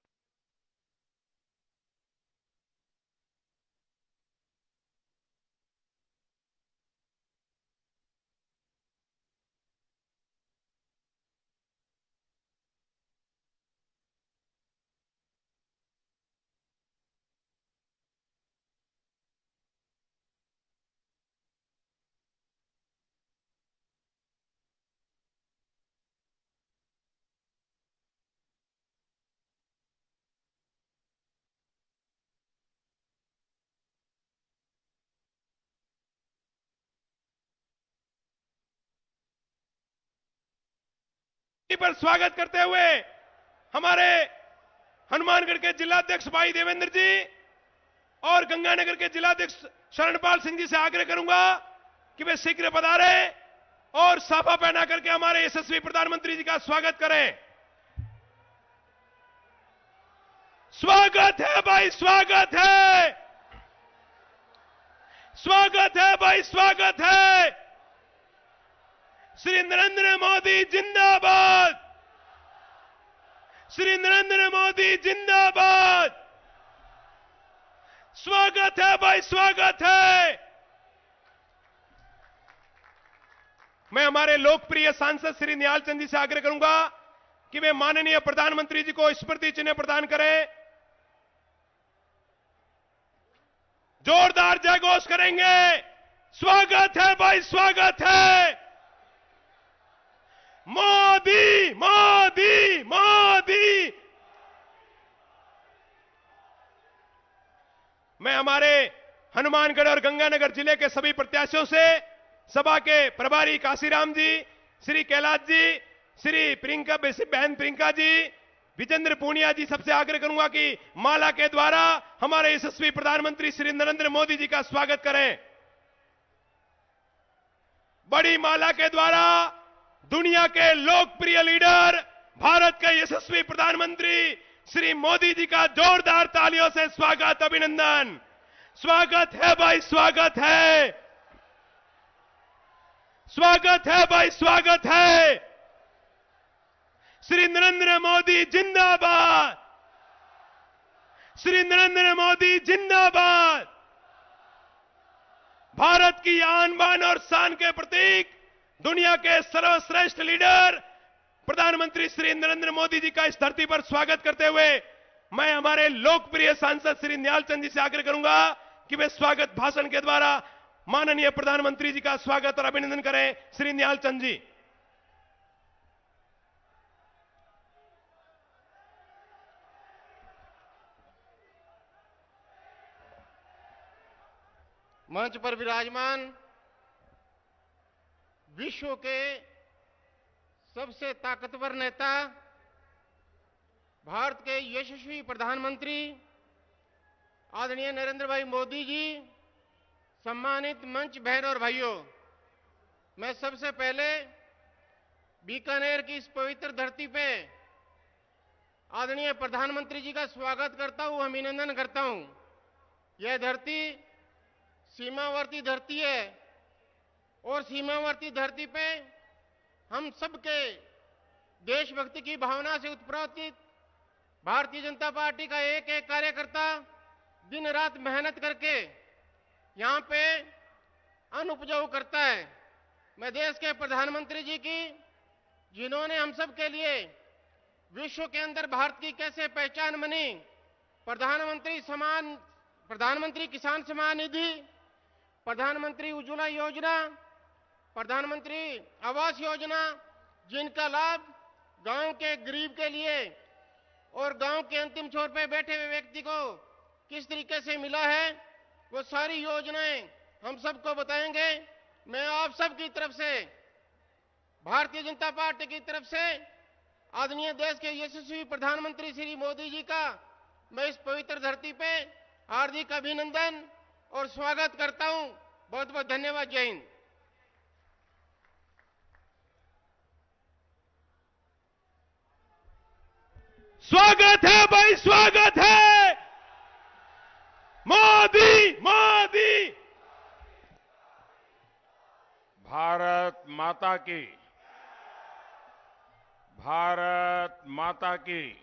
पर स्वागत करते हुए हमारे हनुमानगढ़ के जिलाध्यक्ष भाई देवेंद्र जी और गंगानगर के जिलाध्यक्ष शरणपाल सिंह जी से आग्रह करूंगा कि वे शीघ्र पधारे और साफा पहना करके हमारे यशस्वी प्रधानमंत्री जी का स्वागत करें। स्वागत है भाई, स्वागत है, स्वागत है भाई, स्वागत है। श्री नरेंद्र मोदी जिंदाबाद, श्री नरेंद्र मोदी जिंदाबाद। स्वागत है भाई, स्वागत है। मैं हमारे लोकप्रिय सांसद श्री निहाल चंद जी से आग्रह करूंगा कि वे माननीय प्रधानमंत्री जी को स्मृति चिन्ह प्रदान करें। जोरदार जयघोष करेंगे। स्वागत है भाई, स्वागत है। मोदी मोदी मोदी। मैं हमारे हनुमानगढ़ और गंगानगर जिले के सभी प्रत्याशियों से, सभा के प्रभारी काशीराम जी, श्री कैलाश जी, श्री प्रियंका बहन प्रियंका जी, विजेंद्र पूनिया जी, सबसे आग्रह करूंगा कि माला के द्वारा हमारे यशस्वी प्रधानमंत्री श्री नरेंद्र मोदी जी का स्वागत करें। बड़ी माला के द्वारा दुनिया के लोकप्रिय लीडर, भारत के यशस्वी प्रधानमंत्री श्री मोदी जी का जोरदार तालियों से स्वागत, अभिनंदन। स्वागत है भाई, स्वागत है, स्वागत है भाई, स्वागत है। श्री नरेंद्र मोदी जिंदाबाद, श्री नरेंद्र मोदी जिंदाबाद। भारत की आन बान और शान के प्रतीक, दुनिया के सर्वश्रेष्ठ लीडर प्रधानमंत्री श्री नरेंद्र मोदी जी का इस धरती पर स्वागत करते हुए मैं हमारे लोकप्रिय सांसद श्री निहाल चंद जी से आग्रह करूंगा कि वे स्वागत भाषण के द्वारा माननीय प्रधानमंत्री जी का स्वागत और अभिनंदन करें। श्री निहाल चंद जी। मंच पर विराजमान विश्व के सबसे ताकतवर नेता, भारत के यशस्वी प्रधानमंत्री आदरणीय नरेंद्र भाई मोदी जी, सम्मानित मंच बहन और भाइयों, मैं सबसे पहले बीकानेर की इस पवित्र धरती पे आदरणीय प्रधानमंत्री जी का स्वागत करता हूं, अभिनंदन करता हूं। यह धरती सीमावर्ती धरती है और सीमावर्ती धरती पे हम सबके देशभक्ति की भावना से उत्प्रेरित भारतीय जनता पार्टी का एक एक कार्यकर्ता दिन रात मेहनत करके यहां पे अन्न उपजाऊ करता है। मैं देश के प्रधानमंत्री जी की, जिन्होंने हम सब के लिए विश्व के अंदर भारत की कैसे पहचान बनी, प्रधानमंत्री किसान सम्मान निधि, प्रधानमंत्री उज्ज्वला योजना, प्रधानमंत्री आवास योजना, जिनका लाभ गांव के गरीब के लिए और गांव के अंतिम छोर पे बैठे हुए व्यक्ति को किस तरीके से मिला है, वो सारी योजनाएं हम सबको बताएंगे। मैं आप सबकी तरफ से, भारतीय जनता पार्टी की तरफ से आदरणीय देश के यशस्वी प्रधानमंत्री श्री मोदी जी का मैं इस पवित्र धरती पे हार्दिक अभिनंदन और स्वागत करता हूं। बहुत बहुत धन्यवाद। जय हिंद। स्वागत है भाई, स्वागत है। मोदी मोदी। भारत माता की, भारत माता की,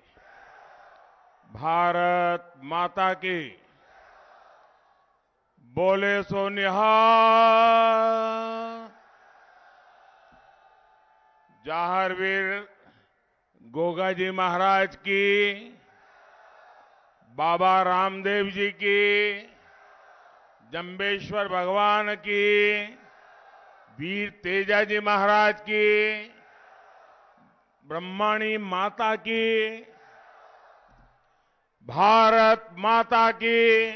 भारत माता की। बोले सो निहाल। जाहरवीर गोगा जी महाराज की, बाबा रामदेव जी की, जंबेश्वर भगवान की, वीर तेजा जी महाराज की, ब्रह्माणी माता की, भारत माता की।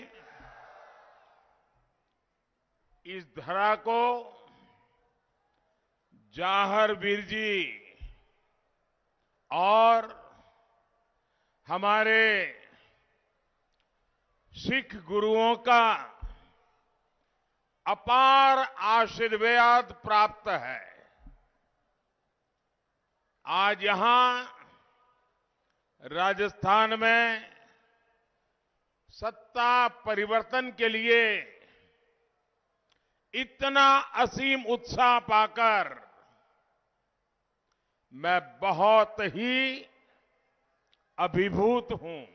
इस धरा को जाहरवीर जी और हमारे सिख गुरुओं का अपार आशीर्वाद प्राप्त है। आज यहां राजस्थान में सत्ता परिवर्तन के लिए इतना असीम उत्साह पाकर मैं बहुत ही अभिभूत हूं।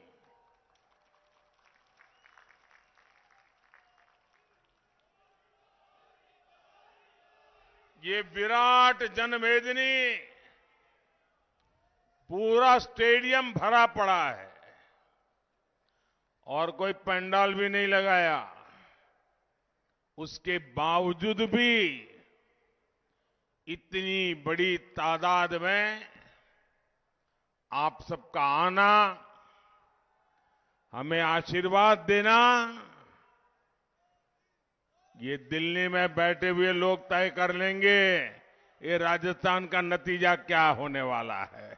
ये विराट जनमेदिनी, पूरा स्टेडियम भरा पड़ा है और कोई पंडाल भी नहीं लगाया। उसके बावजूद भी इतनी बड़ी तादाद में आप सबका आना, हमें आशीर्वाद देना, ये दिल्ली में बैठे हुए लोग तय कर लेंगे ये राजस्थान का नतीजा क्या होने वाला है।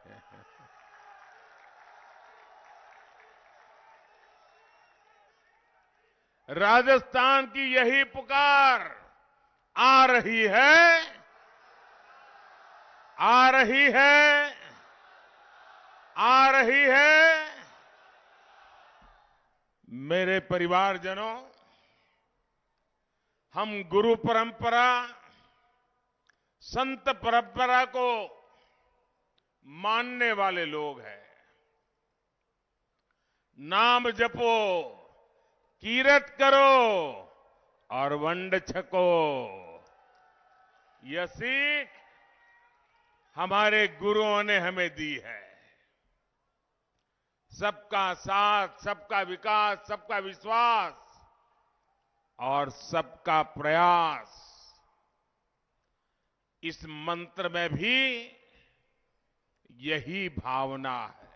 राजस्थान की यही पुकार आ रही है, आ रही है, आ रही है। मेरे परिवारजनों, हम गुरु परंपरा, संत परंपरा को मानने वाले लोग हैं। नाम जपो, कीरत करो और वंड छको, यह सीख हमारे गुरुओं ने हमें दी है। सबका साथ, सबका विकास, सबका विश्वास और सबका प्रयास, इस मंत्र में भी यही भावना है।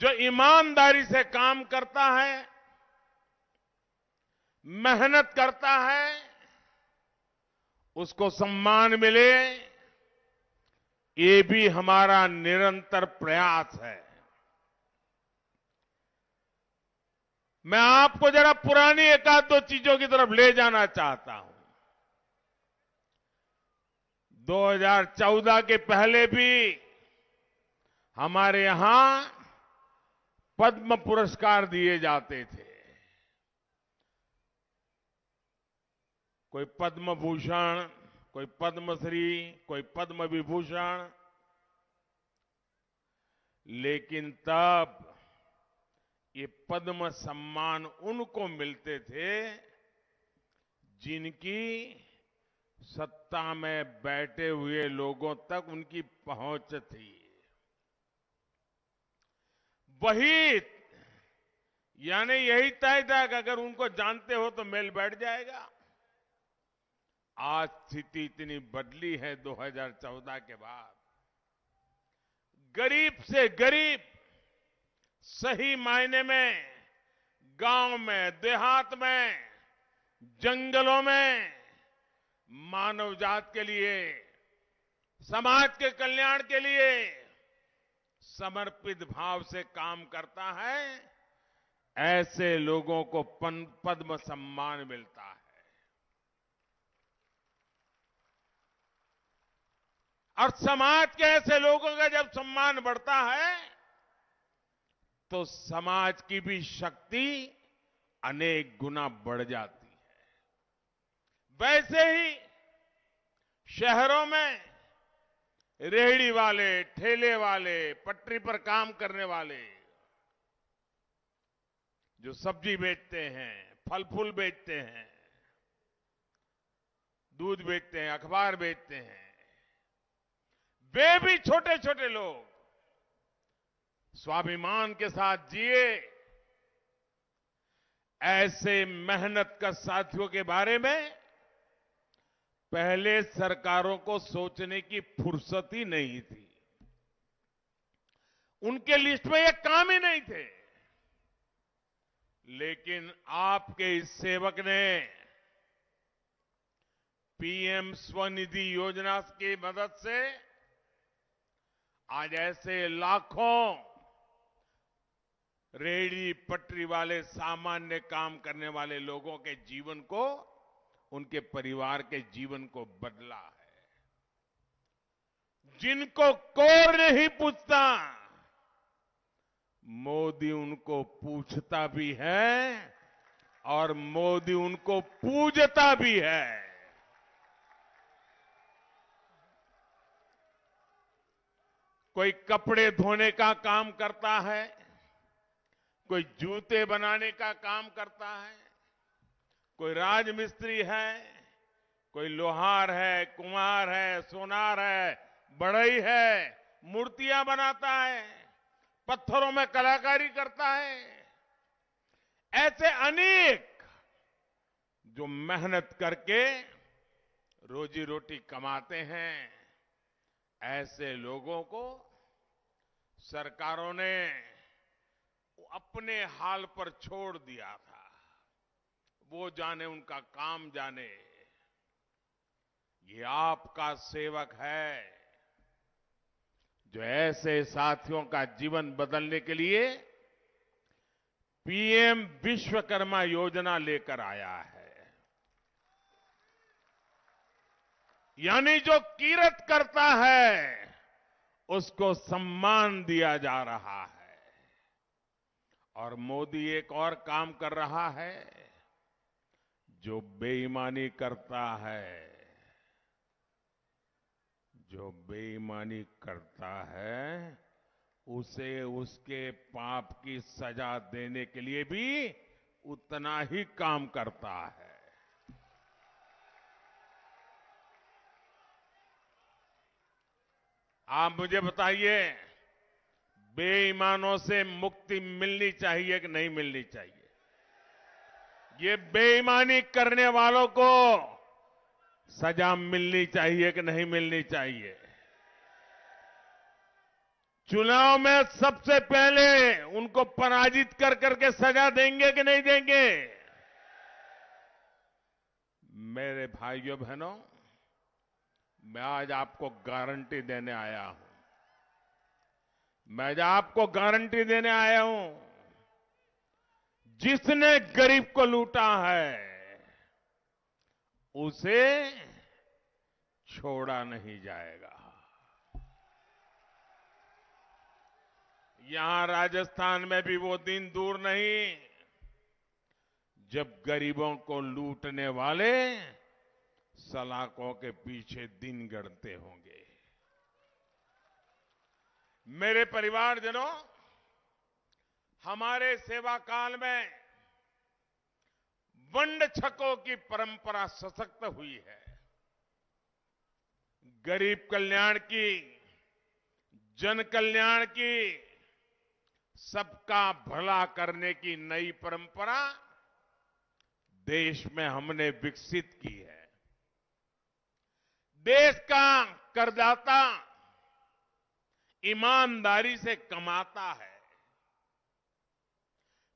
जो ईमानदारी से काम करता है, मेहनत करता है, उसको सम्मान मिले, ये भी हमारा निरंतर प्रयास है। मैं आपको जरा पुरानी एक आध दो चीजों की तरफ ले जाना चाहता हूं। 2014 के पहले भी हमारे यहां पद्म पुरस्कार दिए जाते थे। कोई पद्म भूषण, कोई पद्मश्री, कोई पद्म विभूषण। लेकिन तब ये पद्म सम्मान उनको मिलते थे जिनकी सत्ता में बैठे हुए लोगों तक उनकी पहुंच थी। वही यानी यही तय था कि अगर उनको जानते हो तो मेल बैठ जाएगा। आज स्थिति इतनी बदली है 2014 के बाद। गरीब से गरीब सही मायने में गांव में, देहात में, जंगलों में मानव जात के लिए, समाज के कल्याण के लिए समर्पित भाव से काम करता है। ऐसे लोगों को पद्म सम्मान मिलता है। और समाज के ऐसे लोगों का जब सम्मान बढ़ता है तो समाज की भी शक्ति अनेक गुना बढ़ जाती है। वैसे ही शहरों में रेहड़ी वाले, ठेले वाले, पटरी पर काम करने वाले, जो सब्जी बेचते हैं, फल फूल बेचते हैं, दूध बेचते हैं, अखबार बेचते हैं, वे भी छोटे छोटे लोग स्वाभिमान के साथ जिए। ऐसे मेहनत कर साथियों के बारे में पहले सरकारों को सोचने की फुर्सत ही नहीं थी। उनके लिस्ट में ये काम ही नहीं थे। लेकिन आपके इस सेवक ने पीएम स्वनिधि योजना की मदद से आज ऐसे लाखों रेहड़ी पटरी वाले, सामान्य काम करने वाले लोगों के जीवन को, उनके परिवार के जीवन को बदला है। जिनको कोई नहीं पूछता, मोदी उनको पूछता भी है और मोदी उनको पूजता भी है। कोई कपड़े धोने का काम करता है, कोई जूते बनाने का काम करता है, कोई राजमिस्त्री है, कोई लोहार है, कुम्हार है, सोनार है, बढ़ई है, मूर्तियां बनाता है, पत्थरों में कलाकारी करता है। ऐसे अनेक जो मेहनत करके रोजी रोटी कमाते हैं, ऐसे लोगों को सरकारों ने अपने हाल पर छोड़ दिया था। वो जाने, उनका काम जाने। ये आपका सेवक है जो ऐसे साथियों का जीवन बदलने के लिए पीएम विश्वकर्मा योजना लेकर आया है। यानी जो किरत करता है उसको सम्मान दिया जा रहा है। और मोदी एक और काम कर रहा है, जो बेईमानी करता है, जो बेईमानी करता है उसे उसके पाप की सजा देने के लिए भी उतना ही काम करता है। आप मुझे बताइए, बेईमानों से मुक्ति मिलनी चाहिए कि नहीं मिलनी चाहिए? ये बेईमानी करने वालों को सजा मिलनी चाहिए कि नहीं मिलनी चाहिए? चुनाव में सबसे पहले उनको पराजित कर करके सजा देंगे कि नहीं देंगे? मेरे भाइयों बहनों, मैं आज आपको गारंटी देने आया हूं। मैं आज आपको गारंटी देने आया हूं, जिसने गरीब को लूटा है उसे छोड़ा नहीं जाएगा। यहां राजस्थान में भी वो दिन दूर नहीं जब गरीबों को लूटने वाले सलाखों के पीछे दिन गढ़ते होंगे। मेरे परिवारजनों, हमारे सेवा काल में वंड छकों की परंपरा सशक्त हुई है। गरीब कल्याण की, जन कल्याण की, सबका भला करने की नई परंपरा देश में हमने विकसित की है। देश का करदाता ईमानदारी से कमाता है,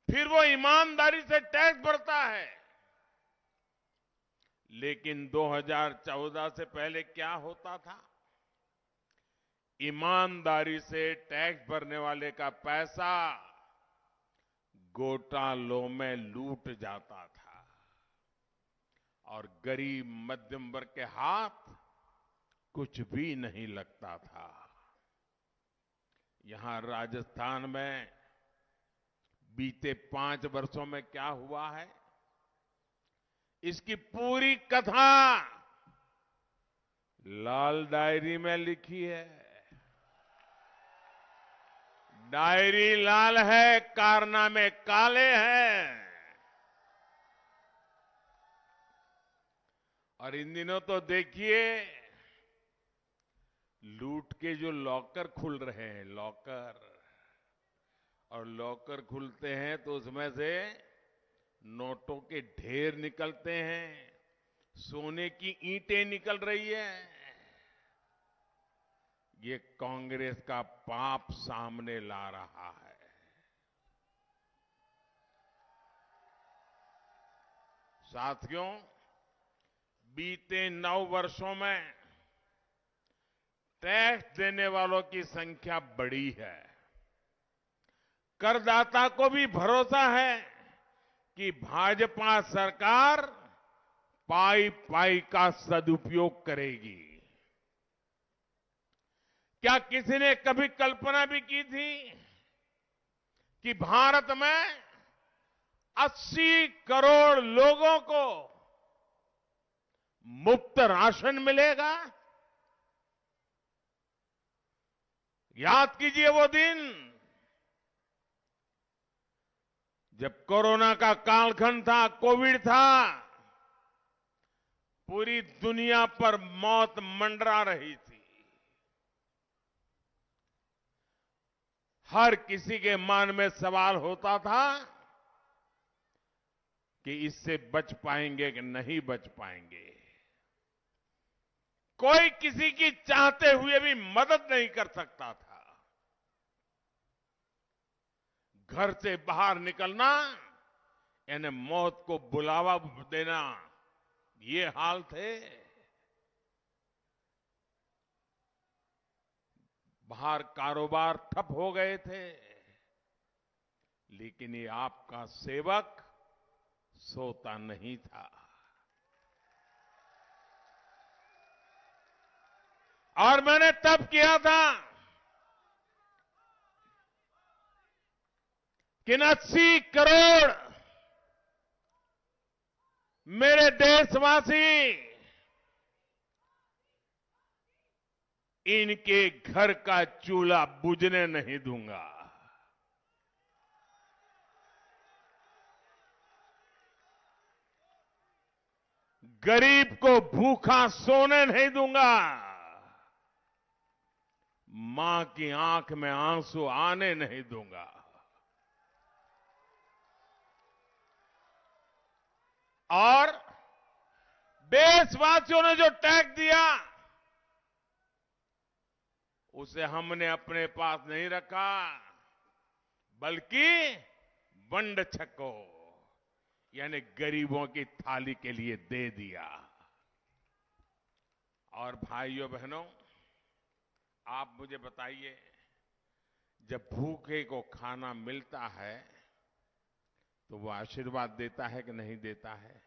फिर वो ईमानदारी से टैक्स भरता है। लेकिन 2014 से पहले क्या होता था? ईमानदारी से टैक्स भरने वाले का पैसा घोटालों में लूट जाता था और गरीब मध्यम वर्ग के हाथ कुछ भी नहीं लगता था। यहां राजस्थान में बीते 5 वर्षों में क्या हुआ है, इसकी पूरी कथा लाल डायरी में लिखी है। डायरी लाल है, कारनामे काले हैं। और इन दिनों तो देखिए, लूट के जो लॉकर खुल रहे हैं, लॉकर, और लॉकर खुलते हैं तो उसमें से नोटों के ढेर निकलते हैं, सोने की ईंटें निकल रही है। ये कांग्रेस का पाप सामने ला रहा है। साथियों, बीते 9 वर्षों में टैक्स देने वालों की संख्या बढ़ी है। करदाता को भी भरोसा है कि भाजपा सरकार पाई पाई का सदुपयोग करेगी। क्या किसी ने कभी कल्पना भी की थी कि भारत में 80 करोड़ लोगों को मुफ्त राशन मिलेगा? याद कीजिए वो दिन जब कोरोना का कालखंड था, कोविड था, पूरी दुनिया पर मौत मंडरा रही थी। हर किसी के मन में सवाल होता था कि इससे बच पाएंगे कि नहीं बच पाएंगे। कोई किसी की चाहते हुए भी मदद नहीं कर सकता था। घर से बाहर निकलना यानी मौत को बुलावा देना, ये हाल थे। बाहर कारोबार ठप हो गए थे, लेकिन ये आपका सेवक सोता नहीं था। और मैंने तब किया था कि 80 करोड़ मेरे देशवासी इनके घर का चूल्हा बुझने नहीं दूंगा। गरीब को भूखा सोने नहीं दूंगा। मां की आंख में आंसू आने नहीं दूंगा। और देशवासियों ने जो टैक्स दिया उसे हमने अपने पास नहीं रखा, बल्कि वंड छको यानी गरीबों की थाली के लिए दे दिया। और भाइयों बहनों, आप मुझे बताइए, जब भूखे को खाना मिलता है तो वो आशीर्वाद देता है कि नहीं देता है?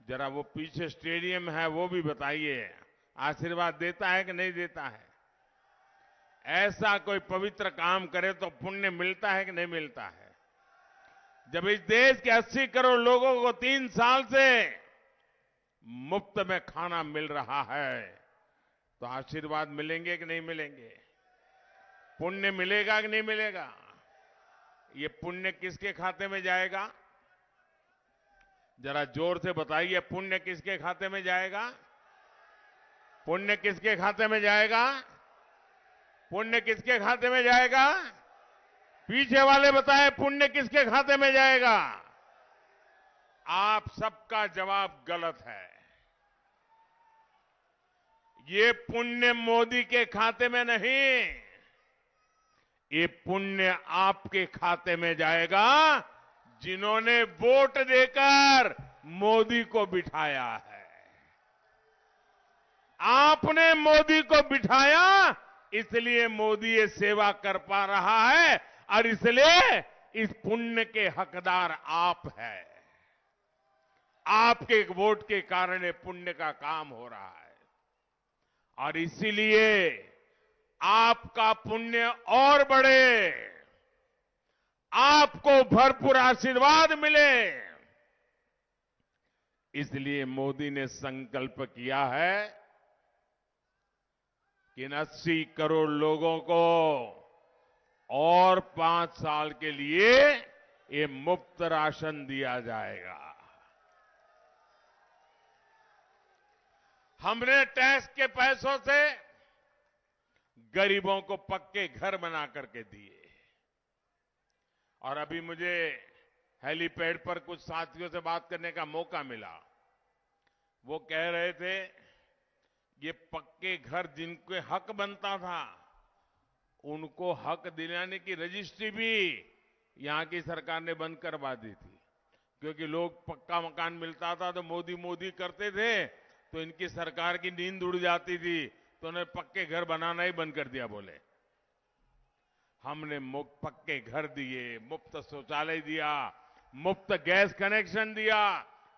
जरा वो पीछे स्टेडियम है वो भी बताइए, आशीर्वाद देता है कि नहीं देता है? ऐसा कोई पवित्र काम करे तो पुण्य मिलता है कि नहीं मिलता है? जब इस देश के 80 करोड़ लोगों को 3 साल से मुफ्त में खाना मिल रहा है तो आशीर्वाद मिलेंगे कि नहीं मिलेंगे? पुण्य मिलेगा कि नहीं मिलेगा? ये पुण्य किसके खाते में जाएगा? जरा जोर से बताइए, पुण्य किसके खाते में जाएगा? पुण्य किसके खाते में जाएगा? पुण्य किसके खाते में जाएगा? पीछे वाले बताए पुण्य किसके खाते में जाएगा? आप सबका जवाब गलत है। ये पुण्य मोदी के खाते में नहीं, ये पुण्य आपके खाते में जाएगा, जिन्होंने वोट देकर मोदी को बिठाया है। आपने मोदी को बिठाया, इसलिए मोदी ये सेवा कर पा रहा है और इसलिए इस पुण्य के हकदार आप हैं। आपके वोट के कारण ये पुण्य का काम हो रहा है और इसीलिए आपका पुण्य और बढ़े, आपको भरपूर आशीर्वाद मिले, इसलिए मोदी ने संकल्प किया है कि इन 80 करोड़ लोगों को और 5 साल के लिए ये मुफ्त राशन दिया जाएगा। हमने टैक्स के पैसों से गरीबों को पक्के घर बना करके दिए और अभी मुझे हेलीपैड पर कुछ साथियों से बात करने का मौका मिला। वो कह रहे थे ये पक्के घर जिनके हक बनता था, उनको हक दिलाने की रजिस्ट्री भी यहां की सरकार ने बंद करवा दी थी, क्योंकि लोग पक्का मकान मिलता था तो मोदी मोदी करते थे तो इनकी सरकार की नींद उड़ जाती थी, तो उन्होंने पक्के घर बनाना ही बंद कर दिया। बोले हमने मुफ्त पक्के घर दिए, मुफ्त शौचालय दिया, मुफ्त गैस कनेक्शन दिया,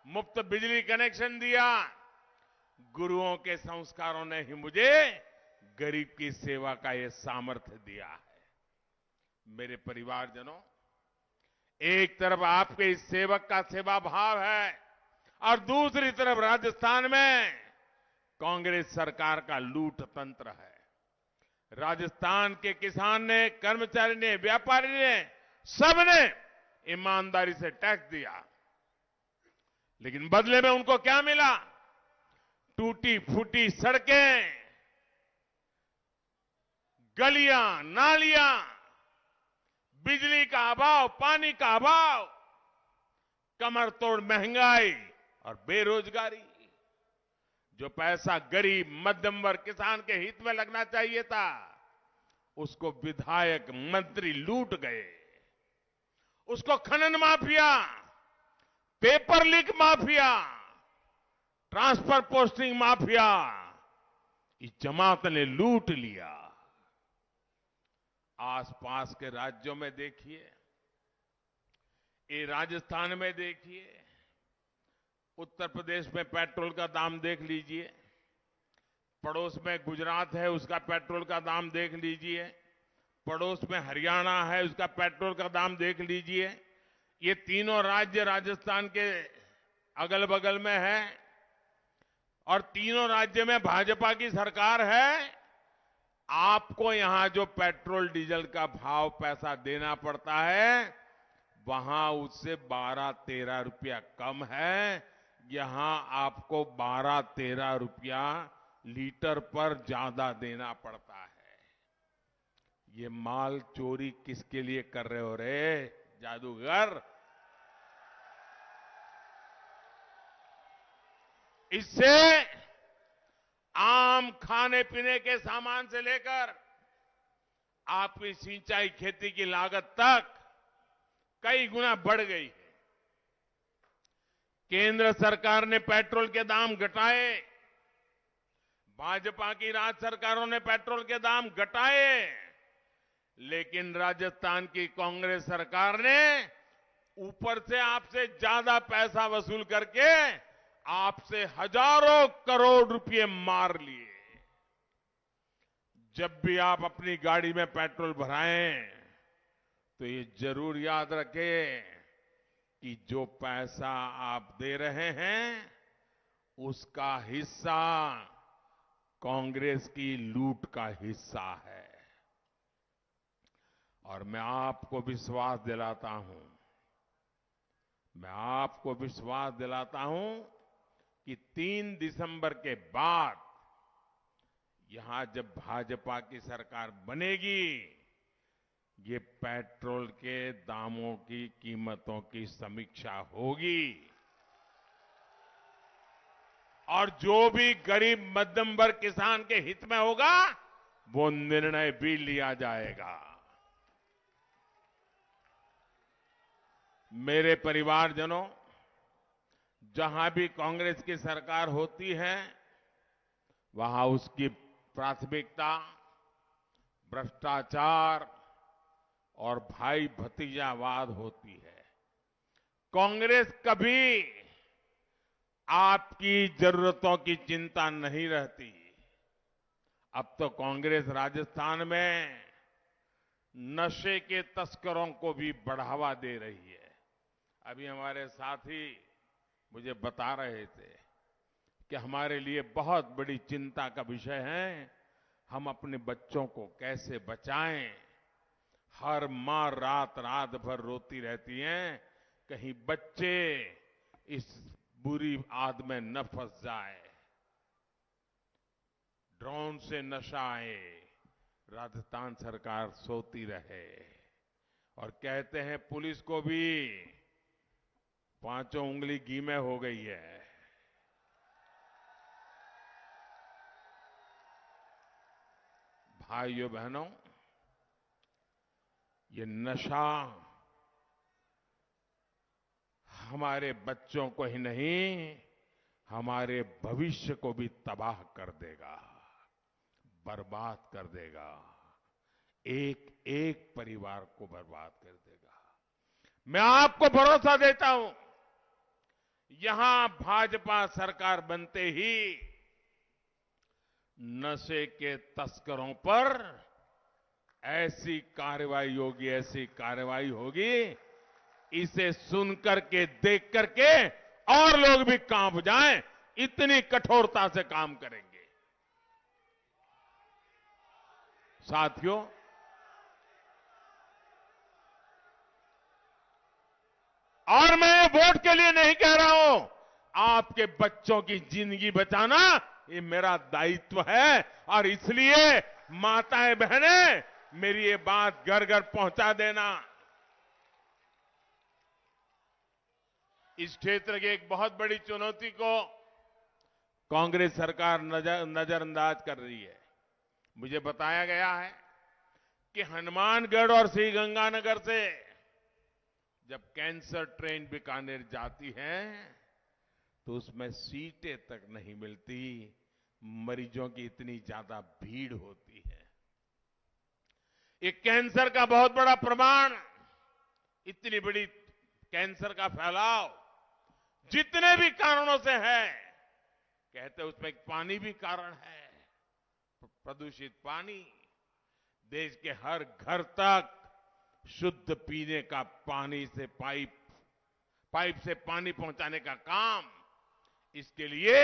मुफ्त बिजली कनेक्शन दिया। गुरुओं के संस्कारों ने ही मुझे गरीब की सेवा का यह सामर्थ्य दिया है। मेरे परिवारजनों, एक तरफ आपके इस सेवक का सेवा भाव है और दूसरी तरफ राजस्थान में कांग्रेस सरकार का लूट तंत्र है। राजस्थान के किसान ने, कर्मचारी ने, व्यापारी ने, सबने ईमानदारी से टैक्स दिया, लेकिन बदले में उनको क्या मिला? टूटी फूटी सड़कें, गलियां, नालियां, बिजली का अभाव, पानी का अभाव, कमर तोड़ महंगाई और बेरोजगारी। जो पैसा गरीब, मध्यम वर्ग, किसान के हित में लगना चाहिए था, उसको विधायक, मंत्री लूट गए। उसको खनन mafia, paper leak mafia, transfer posting mafia, इस जमात ने लूट लिया। आसपास के राज्यों में देखिए, ये राजस्थान में देखिए, उत्तर प्रदेश में पेट्रोल का दाम देख लीजिए, पड़ोस में गुजरात है उसका पेट्रोल का दाम देख लीजिए, पड़ोस में हरियाणा है उसका पेट्रोल का दाम देख लीजिए। ये तीनों राज्य राजस्थान के अगल बगल में है और तीनों राज्य में भाजपा की सरकार है। आपको यहां जो पेट्रोल डीजल का भाव पैसा देना पड़ता है, वहां उससे 12-13 रुपया कम है। यहां आपको 12-13 रुपया लीटर पर ज्यादा देना पड़ता है। ये माल चोरी किसके लिए कर रहे हो रे जादूगर? इससे आम खाने पीने के सामान से लेकर आपकी सिंचाई खेती की लागत तक कई गुना बढ़ गई है। केंद्र सरकार ने पेट्रोल के दाम घटाए, भाजपा की राज्य सरकारों ने पेट्रोल के दाम घटाए, लेकिन राजस्थान की कांग्रेस सरकार ने ऊपर से आपसे ज्यादा पैसा वसूल करके आपसे हजारों करोड़ रुपए मार लिए। जब भी आप अपनी गाड़ी में पेट्रोल भराएं तो ये जरूर याद रखें कि जो पैसा आप दे रहे हैं उसका हिस्सा कांग्रेस की लूट का हिस्सा है। और मैं आपको विश्वास दिलाता हूं कि 3 दिसंबर के बाद यहां जब भाजपा की सरकार बनेगी, ये पेट्रोल के दामों की कीमतों की समीक्षा होगी और जो भी गरीब मध्यम वर्ग किसान के हित में होगा वो निर्णय भी लिया जाएगा। मेरे परिवारजनों, जहां भी कांग्रेस की सरकार होती है वहां उसकी प्राथमिकता भ्रष्टाचार और भाई भतीजावाद होती है। कांग्रेस कभी आपकी जरूरतों की चिंता नहीं रहती। अब तो कांग्रेस राजस्थान में नशे के तस्करों को भी बढ़ावा दे रही है। अभी हमारे साथी मुझे बता रहे थे कि हमारे लिए बहुत बड़ी चिंता का विषय है हम अपने बच्चों को कैसे बचाएं। हर मां रात रात भर रोती रहती हैं कहीं बच्चे इस बुरी आद में न फंस जाए। ड्रोन से नशा आए, राजस्थान सरकार सोती रहे और कहते हैं पुलिस को भी पांचों उंगली घी में हो गई है। भाइयों बहनों, ये नशा हमारे बच्चों को ही नहीं हमारे भविष्य को भी तबाह कर देगा, बर्बाद कर देगा, एक एक परिवार को बर्बाद कर देगा। मैं आपको भरोसा देता हूं, यहां भाजपा सरकार बनते ही नशे के तस्करों पर ऐसी कार्रवाई होगी, इसे सुनकर के देख करके और लोग भी कांप जाएं, इतनी कठोरता से काम करेंगे। साथियों, और मैं वोट के लिए नहीं कह रहा हूं, आपके बच्चों की जिंदगी बचाना ये मेरा दायित्व है और इसलिए माताएं बहनें मेरी ये बात घर घर पहुंचा देना। इस क्षेत्र की एक बहुत बड़ी चुनौती को कांग्रेस सरकार नजरअंदाज कर रही है। मुझे बताया गया है कि हनुमानगढ़ और श्रीगंगानगर से जब कैंसर ट्रेन बीकानेर जाती है तो उसमें सीटें तक नहीं मिलती, मरीजों की इतनी ज्यादा भीड़ होती है। एक कैंसर का बहुत बड़ा प्रमाण, इतनी बड़ी कैंसर का फैलाव जितने भी कारणों से है, कहते उसमें पानी भी कारण है। प्रदूषित पानी, देश के हर घर तक शुद्ध पीने का पानी से पाइप से पानी पहुंचाने का काम, इसके लिए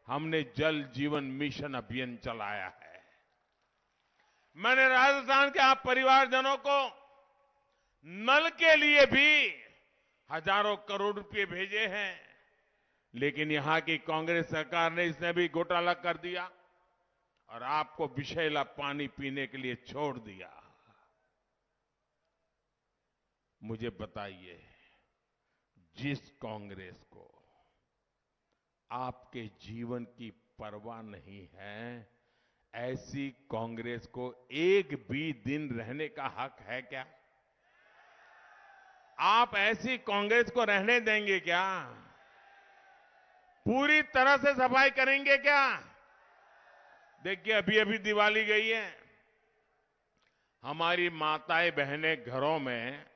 हमने जल जीवन मिशन अभियान चलाया है। मैंने राजस्थान के आप परिवारजनों को नल के लिए भी हजारों करोड़ रुपए भेजे हैं, लेकिन यहां की कांग्रेस सरकार ने इसने भी घोटाला कर दिया और आपको विषैला पानी पीने के लिए छोड़ दिया। मुझे बताइए, जिस कांग्रेस को आपके जीवन की परवाह नहीं है, ऐसी कांग्रेस को एक भी दिन रहने का हक है क्या? आप ऐसी कांग्रेस को रहने देंगे क्या? पूरी तरह से सफाई करेंगे क्या? देखिए, अभी अभी दिवाली गई है, हमारी माताएं बहनें घरों में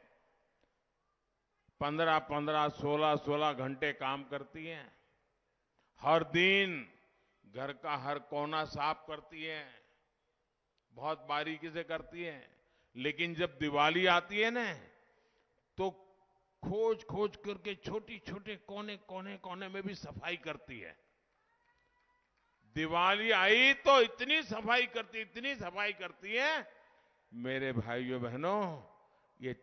15-15, 16-16 घंटे काम करती हैं। हर दिन घर का हर कोना साफ करती हैं, बहुत बारीकी से करती हैं। लेकिन जब दिवाली आती है ना, तो खोज खोज करके छोटी छोटे कोने में भी सफाई करती है। दिवाली आई तो इतनी सफाई करती है। मेरे भाइयों बहनों, ये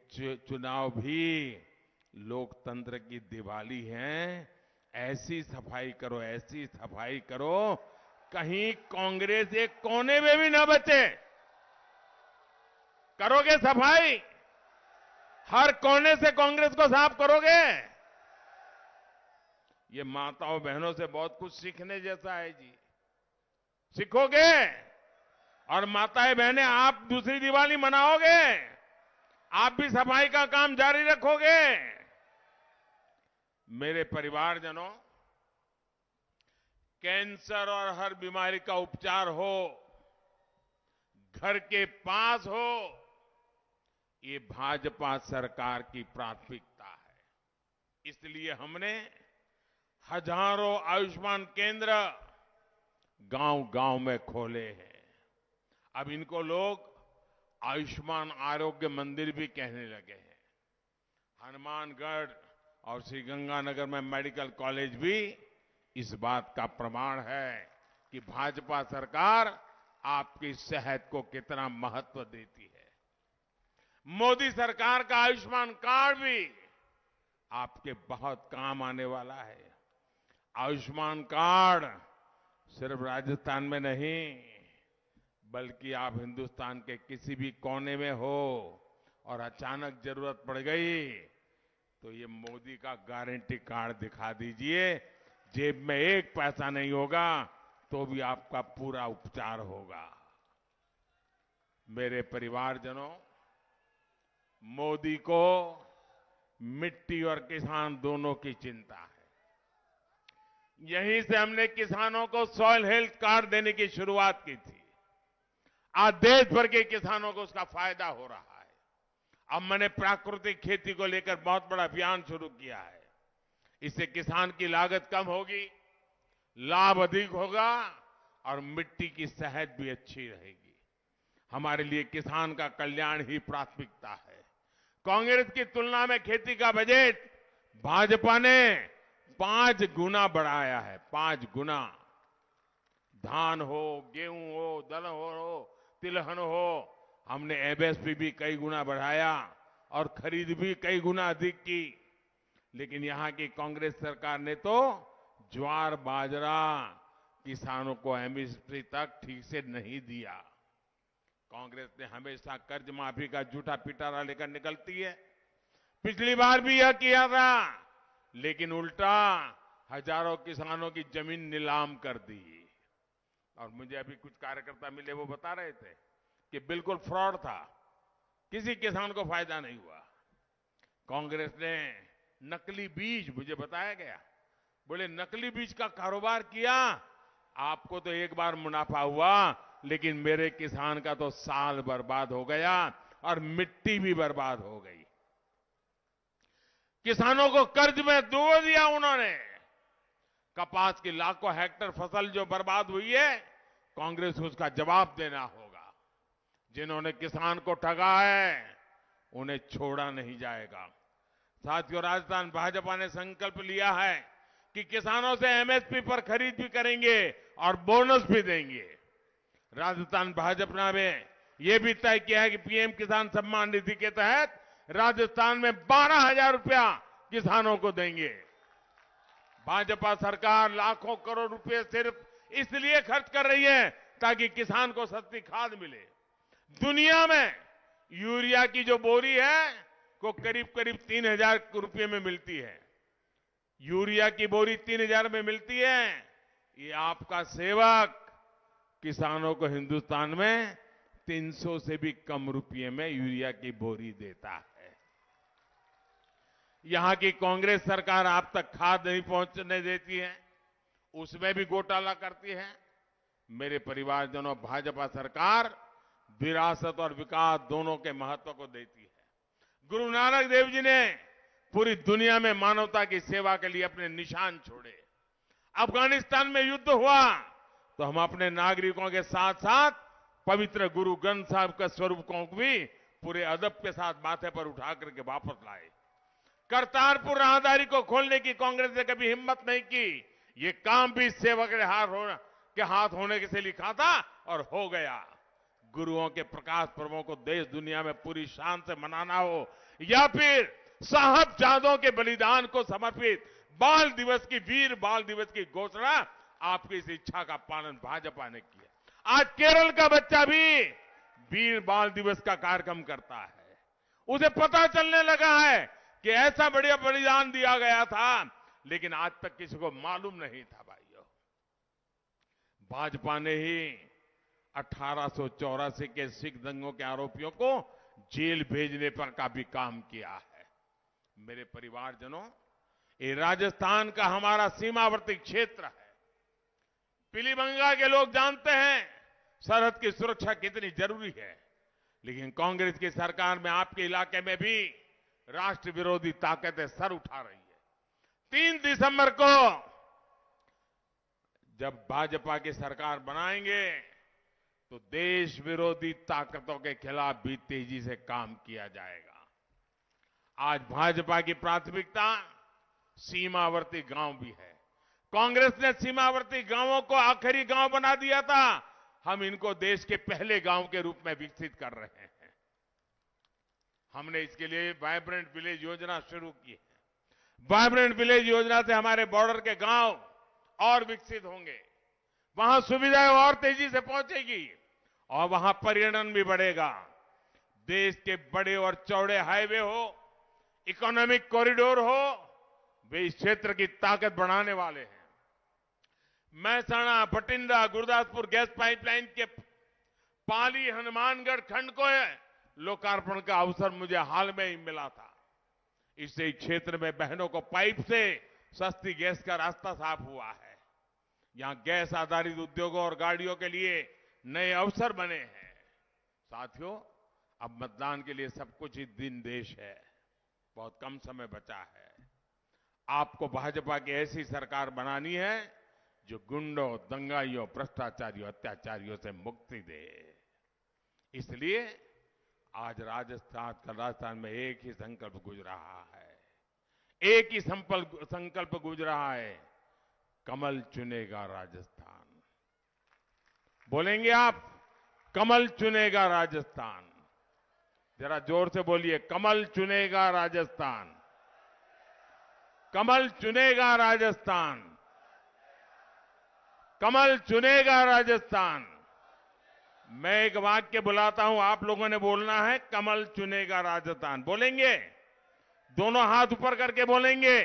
चुनाव भी लोकतंत्र की दिवाली है। ऐसी सफाई करो, कहीं कांग्रेस एक कोने में भी ना बचे। करोगे सफाई? हर कोने से कांग्रेस को साफ करोगे? ये माताओं बहनों से बहुत कुछ सीखने जैसा है जी। सीखोगे? और माताएं बहनें, आप दूसरी दिवाली मनाओगे? आप भी सफाई का काम जारी रखोगे? मेरे परिवारजनों, कैंसर और हर बीमारी का उपचार हो, घर के पास हो, ये भाजपा सरकार की प्राथमिकता है। इसलिए हमने हजारों आयुष्मान केंद्र गांव-गांव में खोले हैं। अब इनको लोग आयुष्मान आरोग्य मंदिर भी कहने लगे हैं। हनुमानगढ़ और श्रीगंगानगर में मेडिकल कॉलेज भी इस बात का प्रमाण है कि भाजपा सरकार आपकी सेहत को कितना महत्व देती है। मोदी सरकार का आयुष्मान कार्ड भी आपके बहुत काम आने वाला है। आयुष्मान कार्ड सिर्फ राजस्थान में नहीं, बल्कि आप हिंदुस्तान के किसी भी कोने में हो और अचानक जरूरत पड़ गई तो ये मोदी का गारंटी कार्ड दिखा दीजिए, जेब में एक पैसा नहीं होगा तो भी आपका पूरा उपचार होगा। मेरे परिवारजनों, मोदी को मिट्टी और किसान दोनों की चिंता है। यहीं से हमने किसानों को सॉइल हेल्थ कार्ड देने की शुरुआत की थी। आज देश भर के किसानों को उसका फायदा हो रहा है। अब मैंने प्राकृतिक खेती को लेकर बहुत बड़ा अभियान शुरू किया है। इससे किसान की लागत कम होगी, लाभ अधिक होगा और मिट्टी की सेहत भी अच्छी रहेगी। हमारे लिए किसान का कल्याण ही प्राथमिकता है। कांग्रेस की तुलना में खेती का बजट भाजपा ने 5 गुना बढ़ाया है। 5 गुना। धान हो, गेहूं हो, दलहन हो, तिलहन हो, हमने एमएसपी भी कई गुना बढ़ाया और खरीद भी कई गुना अधिक की। लेकिन यहां की कांग्रेस सरकार ने तो ज्वार बाजरा किसानों को एमएसपी तक ठीक से नहीं दिया। कांग्रेस ने हमेशा कर्ज माफी का झूठा पिटारा लेकर निकलती है। पिछली बार भी यह किया था, लेकिन उल्टा हजारों किसानों की जमीन नीलाम कर दी। और मुझे अभी कुछ कार्यकर्ता मिले, वो बता रहे थे कि बिल्कुल फ्रॉड था, किसी किसान को फायदा नहीं हुआ। कांग्रेस ने नकली बीज, मुझे बताया गया, बोले नकली बीज का कारोबार किया, आपको तो एक बार मुनाफा हुआ, लेकिन मेरे किसान का तो साल बर्बाद हो गया और मिट्टी भी बर्बाद हो गई। किसानों को कर्ज में डुबो दिया उन्होंने। कपास की लाखों हेक्टेयर फसल जो बर्बाद हुई है, कांग्रेस को उसका जवाब देना होगा। जिन्होंने किसान को ठगा है, उन्हें छोड़ा नहीं जाएगा। साथियों, राजस्थान भाजपा ने संकल्प लिया है कि किसानों से एमएसपी पर खरीद भी करेंगे और बोनस भी देंगे। राजस्थान भाजपा ने यह भी तय किया है कि पीएम किसान सम्मान निधि के तहत राजस्थान में 12,000 रुपया किसानों को देंगे। भाजपा सरकार लाखों करोड़ रुपए सिर्फ इसलिए खर्च कर रही है ताकि किसान को सस्ती खाद मिले। दुनिया में यूरिया की जो बोरी है को करीब करीब 3,000 रुपये में मिलती है। यूरिया की बोरी 3,000 में मिलती है। ये आपका सेवक किसानों को हिंदुस्तान में 300 से भी कम रुपये में यूरिया की बोरी देता है। यहां की कांग्रेस सरकार आप तक खाद नहीं पहुंचने देती है, उसमें भी घोटाला करती है। मेरे परिवारजनों, भाजपा सरकार विरासत और विकास दोनों के महत्व को देती है। गुरु नानक देव जी ने पूरी दुनिया में मानवता की सेवा के लिए अपने निशान छोड़े। अफगानिस्तान में युद्ध हुआ तो हम अपने नागरिकों के साथ साथ पवित्र गुरु ग्रंथ साहब के स्वरूप को भी पूरे अदब के साथ माथे पर उठा करके वापस लाए। करतारपुर राहदारी को खोलने की कांग्रेस ने कभी हिम्मत नहीं की। ये काम भी सेवक के हाथ होने से लिखा था और हो गया। गुरुओं के प्रकाश पर्वों को देश दुनिया में पूरी शान से मनाना हो या फिर साहबजादों के बलिदान को समर्पित बाल दिवस की, वीर बाल दिवस की घोषणा आपकी इस इच्छा का पालन भाजपा ने किया। आज केरल का बच्चा भी वीर बाल दिवस का कार्यक्रम करता है। उसे पता चलने लगा है कि ऐसा बढ़िया बलिदान दिया गया था, लेकिन आज तक किसी को मालूम नहीं था। भाइयों, भाजपा ने ही 1884 के सिख दंगों के आरोपियों को जेल भेजने पर का भी काम किया है। मेरे परिवारजनों, ये राजस्थान का हमारा सीमावर्ती क्षेत्र है। पीलीभंगा के लोग जानते हैं सरहद की सुरक्षा कितनी जरूरी है, लेकिन कांग्रेस की सरकार में आपके इलाके में भी राष्ट्र विरोधी ताकतें सर उठा रही है। 3 दिसंबर को जब भाजपा की सरकार बनाएंगे तो देश विरोधी ताकतों के खिलाफ भी तेजी से काम किया जाएगा। आज भाजपा की प्राथमिकता सीमावर्ती गांव भी है। कांग्रेस ने सीमावर्ती गांवों को आखिरी गांव बना दिया था, हम इनको देश के पहले गांव के रूप में विकसित कर रहे हैं। हमने इसके लिए वाइब्रेंट विलेज योजना शुरू की है। वाइब्रेंट विलेज योजना से हमारे बॉर्डर के गांव और विकसित होंगे, वहां सुविधाएं और तेजी से पहुंचेगी और वहां पर्यटन भी बढ़ेगा। देश के बड़े और चौड़े हाईवे हो, इकोनॉमिक कॉरिडोर हो, वे इस क्षेत्र की ताकत बढ़ाने वाले हैं। महसाणा, बठिंडा, गुरदासपुर गैस पाइपलाइन के पाली हनुमानगढ़ खंड को लोकार्पण का अवसर मुझे हाल में ही मिला था। इससे क्षेत्र में बहनों को पाइप से सस्ती गैस का रास्ता साफ हुआ है। यहां गैस आधारित उद्योगों और गाड़ियों के लिए नए अवसर बने हैं। साथियों, अब मतदान के लिए सब कुछ ही दिन देश है, बहुत कम समय बचा है। आपको भाजपा की ऐसी सरकार बनानी है जो गुंडों, दंगाइयों, भ्रष्टाचारियों, अत्याचारियों से मुक्ति दे। इसलिए आज राजस्थान में एक ही संकल्प गूंज रहा है, एक ही संकल्प गूंज रहा है, कमल चुनेगा राजस्थान। बोलेंगे आप, कमल चुनेगा राजस्थान। जरा जोर से बोलिए, कमल चुनेगा राजस्थान, कमल चुनेगा राजस्थान, कमल चुनेगा राजस्थान। मैं एक वाक्य बुलाता हूं, आप लोगों ने बोलना है, कमल चुनेगा राजस्थान। बोलेंगे? दोनों हाथ ऊपर करके बोलेंगे।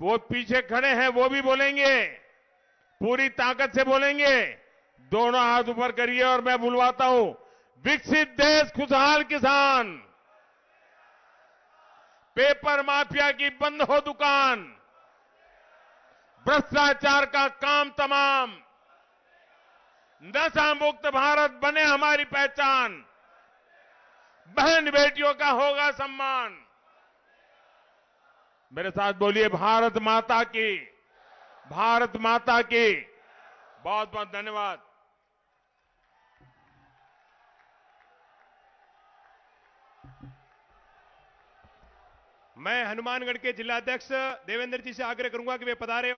वो पीछे खड़े हैं वो भी बोलेंगे, पूरी ताकत से बोलेंगे। दोनों हाथ ऊपर करिए और मैं बुलवाता हूं, विकसित देश, खुशहाल किसान, पेपर माफिया की बंद हो दुकान, भ्रष्टाचार का काम तमाम, नशा मुक्त भारत बने हमारी पहचान, बहन बेटियों का होगा सम्मान। मेरे साथ बोलिए, भारत माता की, भारत माता की। बहुत बहुत धन्यवाद। मैं हनुमानगढ़ के जिलाध्यक्ष देवेंद्र जी से आग्रह करूंगा कि वे पधारे।